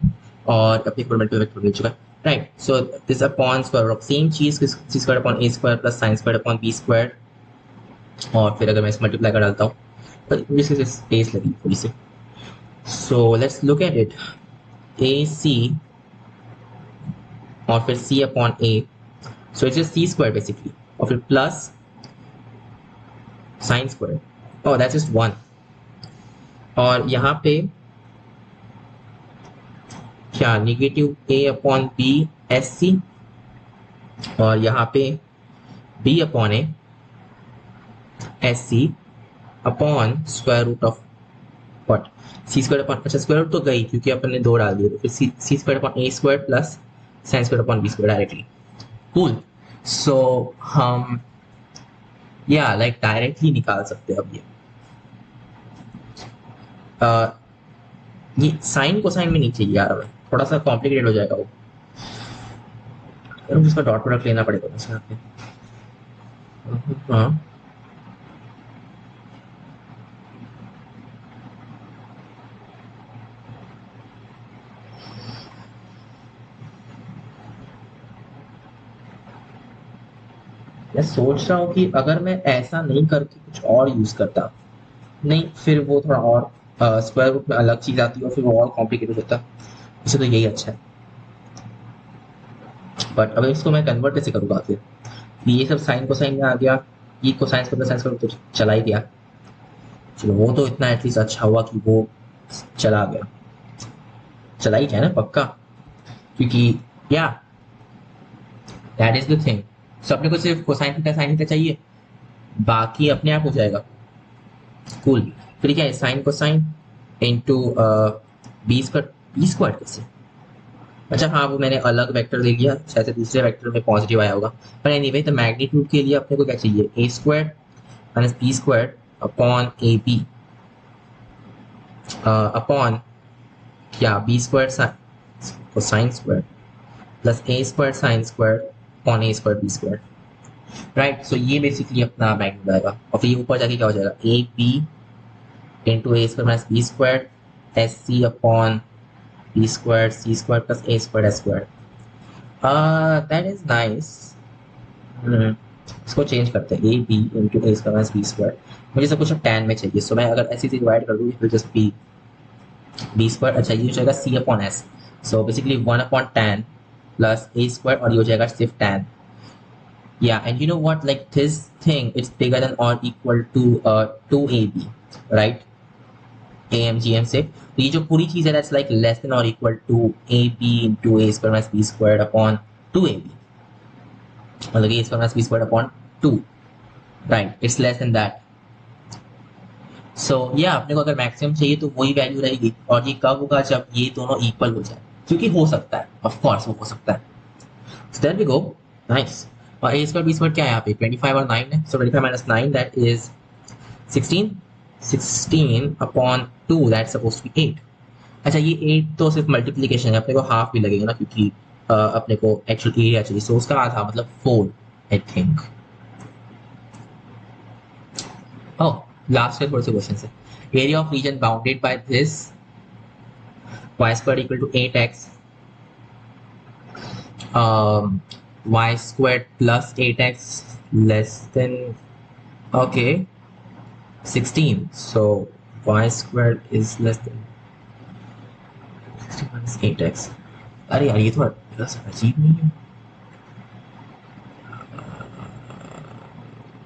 और अपनी परपेंडिकुलर वेक्टर मिल चुका है, right. So this upon square of same चीज C square upon A square plus sine square upon B square, और फिर अगर मैं इस मल्टीप्लाई कर डालता हूँ तो इससे स्पेस लगी थोड़ी सी। So let's look at it, A C और फिर C upon A, so it's C square basically, और फिर plus sine square, oh that's just 1, और यहाँ पे क्या negative A upon B S C, और यहाँ पे B upon A S C upon square root of what, C square upon, अच्छा स्क्वायर रूट तो गई क्योंकि अपन ने 2 डाल दिए, तो फिर C square upon A square plus sine square upon B square directly, cool. So हम या लाइक डायरेक्टली निकाल सकते हैं अब ये साइन को साइन में नहीं चाहिए यार, हमें थोड़ा सा कॉम्प्लिकेटेड हो जाएगा वो, उसका डॉट प्रोडक्ट लेना पड़ेगा उसके साथ में। हाँ मैं सोच रहा हूँ कि अगर मैं ऐसा नहीं करके कुछ और यूज करता, नहीं फिर वो थोड़ा और स्क्वायर रूट में अलग चीज आती है और फिर वो और कॉम्प्लिकेटेड होता, इससे तो यही अच्छा है। बट अब इसको मैं कन्वर्ट कैसे करूँगा फिर, ये सब साइन को साइन में आ गया, ये कोसाइन को साइन को तो चला ही गया, चलो वो तो इतना एटलीस्ट अच्छा हुआ कि वो चला गया, चला ही जाए ना पक्का, क्योंकि या दैट इज द थिंग। सो अपने को सिर्फ कोसाइन थीटा साइन थीटा चाहिए, बाकी अपने आप हो जाएगा। कूल। फिर क्या है, sine cosine into b square. B square कैसे? अच्छा हाँ, वो मैंने अलग वेक्टर ले लिया, शायद से दूसरे वेक्टर में पॉजिटिव आया होगा। पर एनीवे तो मैग्नीट्यूड के लिए अपने को क्या चाहिए, A square minus B square upon A B upon क्या B square cosine square plus A square sine square upon A square B square. Right, so ये बेसिकली अपना मैग्नीट्यूड आएगा, और फिर ये ऊपर जाके क्या हो जाएगा, a b into a square minus B square s C upon B square c square plus A square s square. That is nice. इसको चेंज करते हैं, a b into a square minus B square. मुझे सब कुछ अब tan में चाहिए, सो मैं अगर ऐसे से डिवाइड कर दूँ, it will just be B square. अच्छा ये हो जाएगा C upon S, so basically 1 upon tan plus ए स्क्वायर, और ये हो जाएगा सिर्फ tan। Yeah, and you know what, like this thing, it's bigger than or equal to 2ab, right? AMGM से तो ये जो पूरी चीज है that's like less than or equal to ab into a square minus b squared upon 2ab, मतलब a square minus b squared upon 2, right? It's less than that. So yeah, अपने को अगर मैक्सिमम चाहिए तो वही वैल्यू रहेगी, और ये कब होगा, जब ये दोनों इक्वल हो जाए, क्योंकि हो सकता है, ऑफ कोर्स वो हो सकता है। So there we go, nice। और a square b squared क्या है यहाँ पे, 25 और 9 है, so 25 minus 9 that is 16, 16 upon 2 that's suppose to be 8। अच्छा ये 8 तो सिर्फ मल्टीप्लीकेशन है, अपने को हाफ भी लगेगा ना, क्योंकि अपने को एक्चुअल एरिया चाहिए, सो उसका आधा मतलब 4 आई थिंक। ओह लास्ट में थोड़े से क्वेश्चन है। Area of reason bounded by this y squared equal to 8x y squared plus 8x less than, okay, 16, so y squared is less than 16 minus 8x। अरे यार ये तो अजीब नहीं है।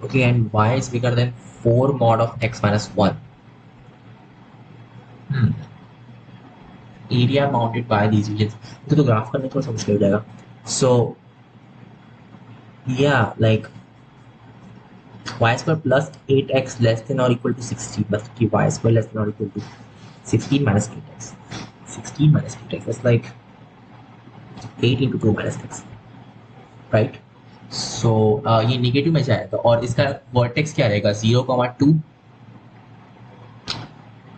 Okay, and y is bigger than 4 mod of x minus 1। Area bounded by these regions। तो ग्राफ करने थोड़ा सा मुश्किल हो जाएगा। So yeah, like y square plus 8x less than or equal to 16, but y square less than or equal to 16 minus 8x। 16 minus 8x, that's like 8 into 2 minus x, right? So ये नेगेटिव में जाएगा, और इसका वर्टेक्स क्या रहेगा, 0,2,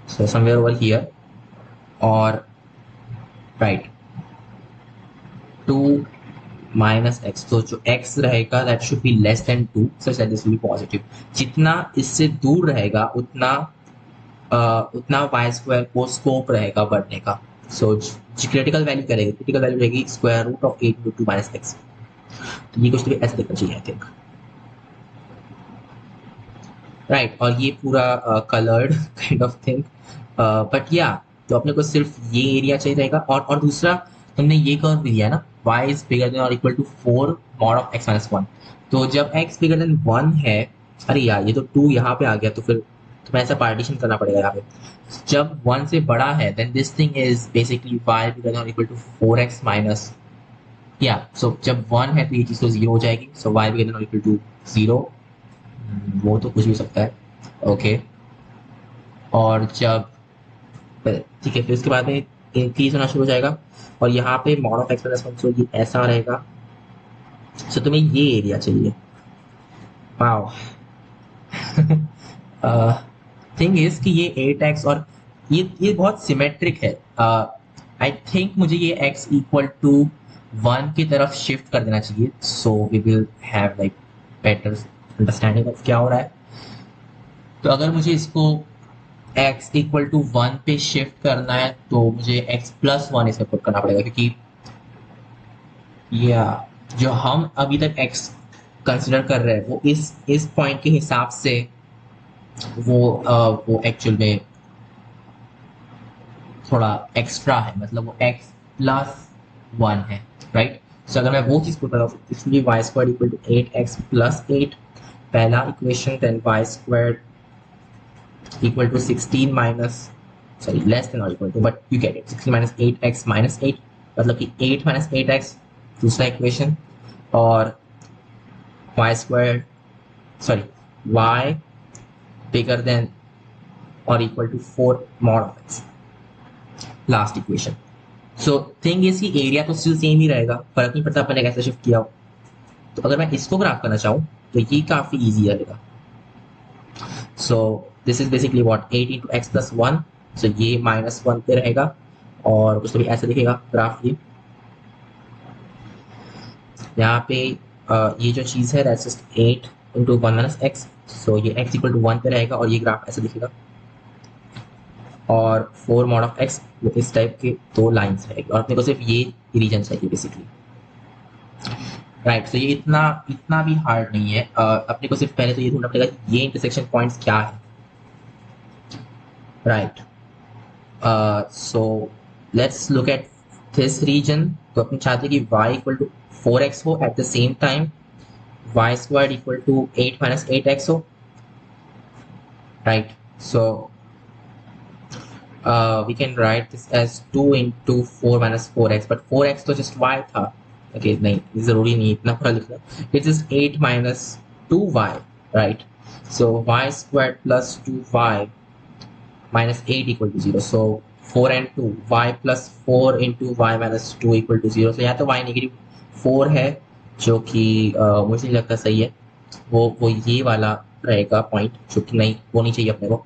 so somewhere over here, और राइट 2 माइनस एक्स, तो जो x रहेगा that should be less than 2 such that this will B positive. जितना इससे दूर रहेगा उतना उतना वाई स्क्वायर को स्कोप रहेगा बढ़ने का। सो क्रिटिकल वैल्यू क्या रहेगी, क्रिटिकल वैल्यू रहेगी square root of 8 into 2 minus x. तो ये कुछ तो ऐसे देखना चाहिए आई थिंक, राइट। और ये पूरा coloured kind of thing, but या तो अपने को सिर्फ ये एरिया चाहिए रहेगा। और दूसरा हमने ये कर्व भी दिया ना, y इज बिगर देन और equal to 4 mod of x minus 1। तो जब x बिगर देन 1 है, अरे यार ये तो 2 यहाँ पे आ गया, तो फिर तुम्हें ऐसा पार्टीशन करना पड़ेगा यहाँ पे। जब 1 से बड़ा है than this thing is basically y bigger than और इक्वल टू 4x माइनस, या सो जब 1 है तो ये चीज़ तो 0 हो जाएगी, सो y बिगर देन और इक्वल टू 0, वो तो कुछ भी हो सकता है, ओके। और जब ठीक है, फिर उसके बाद में इंक्रीज होना शुरू हो जाएगा, और यहाँ पे मॉड ऑफ एक्स प्लस 1, सो ये ऐसा रहेगा। सो तुम्हें ये एरिया चाहिए, वाओ। थिंग इज कि ये 8x और ये बहुत सिमेट्रिक है। आई थिंक मुझे ये x इक्वल टू 1 की तरफ शिफ्ट कर देना चाहिए, so we will have like better understanding of क्या हो रहा है। तो अगर मुझे इसको x इक्वल टू 1 पे शिफ्ट करना है तो मुझे x प्लस 1 इसमें पुट करना पड़ेगा, क्योंकि या जो हम अभी तक x कंसिडर कर रहे हैं वो इस पॉइंट के हिसाब से वो एक्चुअल में थोड़ा एक्स्ट्रा है, मतलब वो x प्लस 1 है, राइट। सो अगर मैं वो चीज़ पुट कर रहा हूँ, इसलिए y square equal to 8x plus 8 पहला equation, then y square equal to 16 minus, sorry, less than or equal to, but you get it, 16 minus 8x minus 8, मतलब कि 8 minus 8x दूसरा इक्वेशन, और y squared, sorry, y bigger than or equal to 4 mod of x, last equation. So thing is कि एरिया तो स्टिल सेम ही रहेगा, फर्क नहीं पड़ता अपने कैसे शिफ्ट किया हो. तो अगर मैं इसको ग्राफ करना चाहूँ तो ये काफी इजी रहेगा. So this is basically what 8 into x plus 1. सो ये -1 पे रहेगा और उसको भी ऐसे दिखेगा ग्राफ. ये यहाँ पे ये जो चीज़ है that's just 8 into 1 minus X. So ये x इक्वल टू 1 पे रहेगा और ये ग्राफ ऐसे दिखेगा. और 4 मॉड ऑफ x वो इस टाइप के दो लाइंस रहेगी और अपने को सिर्फ ये रीजन चाहिए बेसिकली. राइट. सो ये इतना इतना भी हार्ड नहीं है. अपने को सिर्फ पहले तो ये ढूंढना पड़ेगा कि ये इंटरसेक्शन पॉइंट्स क्या है. Right. So let's look at this region. तो अपन चाहते हैं कि y इक्वल टू 4x हो at the same time y squared equal to 8 minus 8x हो. Right. So we can write this as 2 into 4 minus 4x, but 4x तो just y था. Okay, नहीं जरूरी नहीं इतना पूरा लिखना. It is 8 minus 2y, right? So y squared plus 2y minus 8 equal to 0. So 4 and 2, y plus 4 into y minus 2 equal to 0. So यहाँ तो y नेगेटिव 4 है जो कि मुझे नहीं लगता सही है. वो ये वाला रहेगा पॉइंट जो कि नहीं, वो नहीं चाहिए अपने को.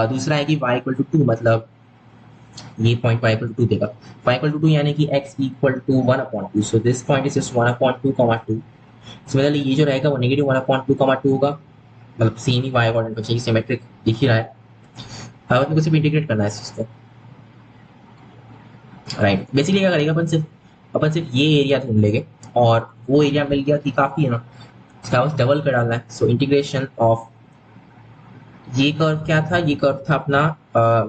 दूसरा है कि y इक्वल टू 2, मतलब ये पॉइंट y इक्वल टू 2 देगा. y इक्वल टू 2 यानी कि x equal to 1/2. So this point is just 1/2, 2. Similarly ये जो रहेगा वो नेगेटिव 1/2, 2 होगा. मतलब सेम ही y कोऑर्डिनेट बचेगी, सिमेट्रिक दिख ही रहा है. अब अपने को सिर्फ इंटीग्रेट करना है इस चीज को. राइट. बेसिकली क्या करेगा अपन सिर्फ ये एरिया ढूंढ लेंगे और वो एरिया मिल गया कि काफी है ना, इसका बस डबल कर डालना है. सो इंटीग्रेशन ऑफ ये कर्व क्या था, ये कर्व था अपना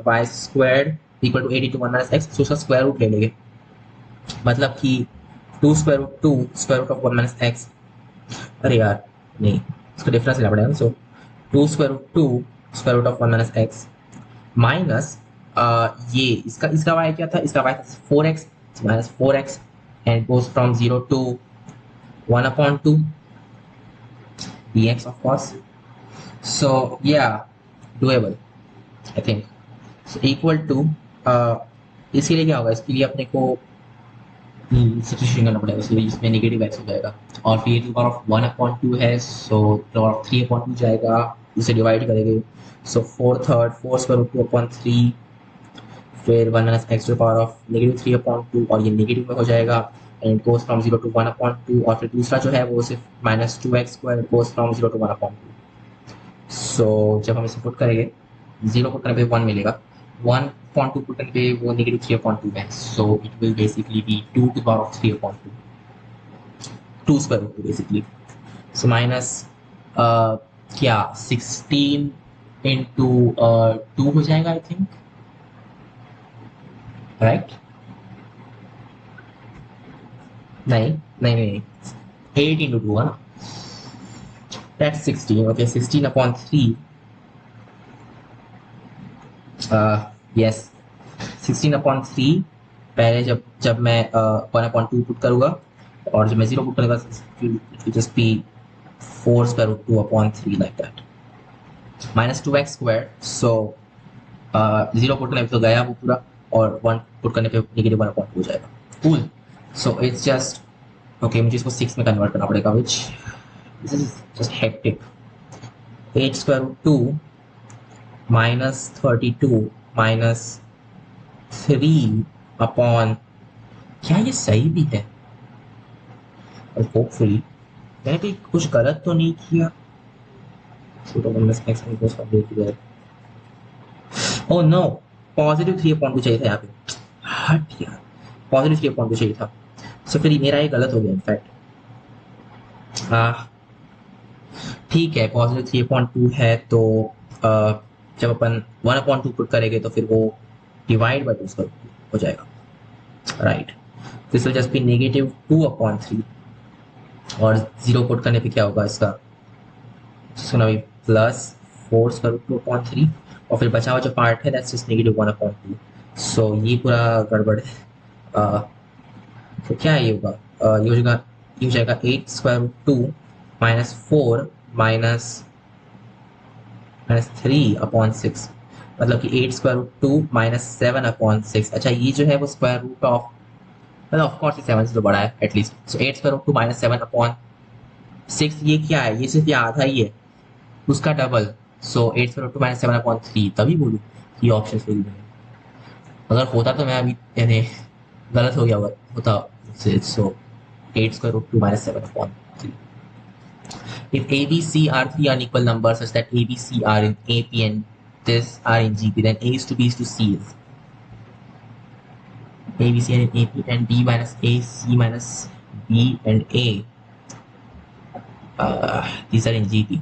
y squared equal to 8 into 1 minus x. उसका स्क्वायर रूट ले लेंगे, मतलब कि 2 square root of 1 minus x. अरे यार नहीं, इसका डिफरेंस लेना पड़ेगा. So 2 square root of 1 minus x minus ये इसका y क्या था, इसका y था 4x minus 4x and goes from 0 to 1/2 dx of course. So yeah, doable I think. So equal to इसके लिए क्या होगा, इसके लिए अपने को सब्स्टिट्यूशन करना पड़ेगा. इसलिए इसमें नेगेटिव x हो जाएगा और फिर टू पावर ऑफ 1/2 है. सो पावर ऑफ 3/2 जाएगा, इसे डिवाइड करेंगे. सो 4/3 4 स्क्वायर रूट 2/3 फिर 1 minus x to power of negative 3/2 और ये नेगेटिव में हो जाएगा एंड गोज फ्रॉम 0 टू 1/2. और फिर दूसरा जो है वो सिर्फ minus 2x square goes from 0 to 1/2. So जब हम इसे पुट करेंगे 0 पुट करने पे 1 मिलेगा, 1/2 पुट करने पे वो नेगेटिव 3/2 है. So it will basically be 2 to power of 3/2, 2 square root 2 basically. So minus क्या 16 इंटू 2 हो जाएगा आई थिंक. राइट. नहीं 8 इंटू 2 है ना, that's 16. Okay, 16/3. Yes, 16/3. पहले जब मैं 1/2 पुट करूँगा और जब मैं 0 पुट करूँगा just be 4 square root 2/3 like that. minus 2x square. So 0 put करने पे तो गया वो पूरा और 1 पुट करने पे नेगेटिव 1/2 हो जाएगा. Cool. So it's just okay, मुझे इसको 6 में कन्वर्ट करना पड़ेगा, which this is just hectic. 8 square root 2 minus 32 minus 3 upon, क्या ये सही भी है? और होपफुली मैंने भी कुछ गलत तो नहीं किया. ओह नो, पॉजिटिव 3/2 चाहिए था यहाँ पे. हट यार, पॉजिटिव 3/2 चाहिए था. सो फिर मेरा ये गलत हो गया इनफैक्ट. ठीक है, पॉजिटिव 3/2 है तो जब अपन 1/2 पुट करेंगे तो फिर वो डिवाइड बाय 2 हो जाएगा. Right. This will just B negative 2/3 और 0 पुट करने पे क्या होगा इसका, प्लस 4 स्क्वायर रूट 2/3 और फिर बचा हुआ जो पार्ट है दैट्स जस्ट -1/2। सो ये पूरा गड़बड़ है। तो क्या है ये होगा, ये हो जाएगा 8√2 -4 -3/6, मतलब कि 8√2 -7/6। अच्छा ये जो है वो स्क्वायर रूट ऑफ, मतलब ऑफ कोर्स 7 से तो बड़ा है एटलीस्ट। सो 8√2 -7/6 ये क्या है, ये सिर्फ ये आधा ही है, उसका डबल। सो 8√2 -7/3, तभी बोलूँ ये ऑप्शन फेल है। अगर होता तो मैं अभी यानी गलत हो गया होता। सो 8√2 -7/3। If A, B, C are three unequal numbers such that A, B, C are in A, P, and this are in G, P, then A is to B is to C is A, B, C are in A, P, and B minus A, C minus B, and A. These are in G, P.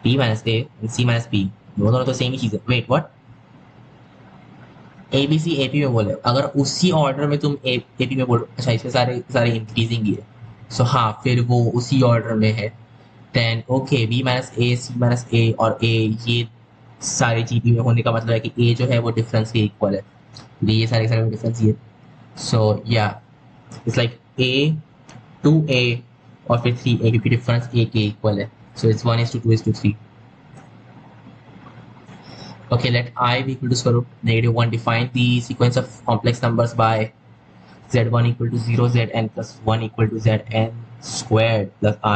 B minus A and C minus B. दोनों तो सेम ही चीज है। Wait what, A B C A P में बोले, अगर उसी ऑर्डर में तुम ए पी में बोलो, अच्छा इसमें सारे सारे इंक्रीजिंग ही है। सो हाँ फिर वो उसी ऑर्डर में है। देन ओके बी माइनस ए, सी माइनस ए और ए, ये सारे जीपी में होने का मतलब है कि ए जो है वो डिफरेंस के इक्वल है, ये सारे सारे डिफरेंस ये। सो या इट्स लाइक ए टू ए और फिर 3 ए, क्योंकि डिफरेंस ए के इक्वल है। So it's 1:2:3। Okay, let I be equal to square root -1. Define the sequence of complex numbers by z1 equal to 0, zn plus 1 equal to zn squared plus I.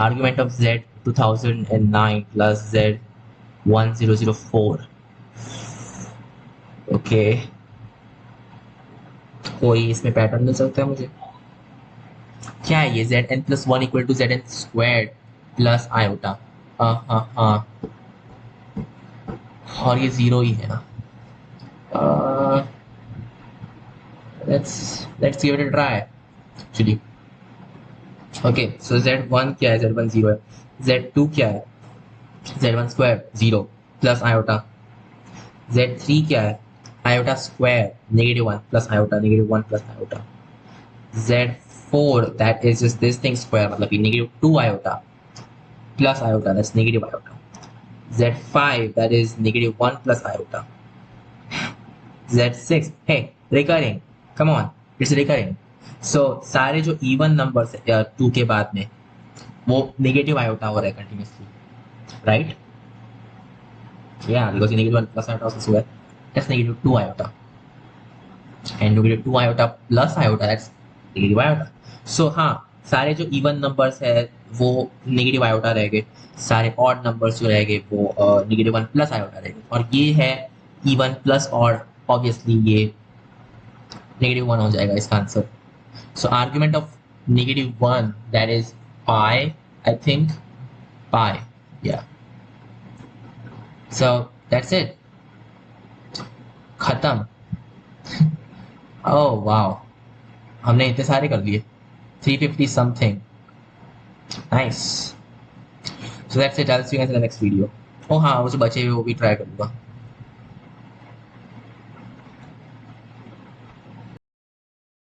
Argument of z 2009 plus z 1004. Okay, कोई इसमें पैटर्न मिल सकता है मुझे? क्या है ये zn plus 1 equal to zn squared plus iota? हाँ, और ये 0 ही है ना। let's give it a try actually. Okay, so z1 क्या है, z1 0 है। z2 क्या है, z1 square 0 plus iota। z3 क्या है, iota square -1 plus iota, -1 plus iota। z4 that is just this thing square, मतलब कि -2 iota plus iota, that's negative iota। z5 that is -1 plus iota। z6 hey recurring, come on it's recurring। so सारे जो इवन नंबर्स है 2 के बाद में वो नेगेटिव आयोटा हो रहा है continuously, right? yeah because -1 plus iota also square, that's -2 iota, and -2 iota plus iota that's negative iota। so हाँ सारे जो इवन नंबर्स है वो नेगेटिव आयोटा रहेंगे, सारे ऑड नंबर्स जो रहेंगे वो -1 प्लस आयोटा रहेंगे, और ये है इवन प्लस ऑड, ऑब्वियसली ये -1 हो जाएगा इसका answer. So argument of -1 that is pi, I think pi, या सो दैट्स इट, खत्म। ओह वाओ, हमने इतने सारे कर लिए, 350 something, nice. So that's it, I will see you in the next video. ओ हाँ, वो जो बचे हुए वो भी ट्राई करूँगा।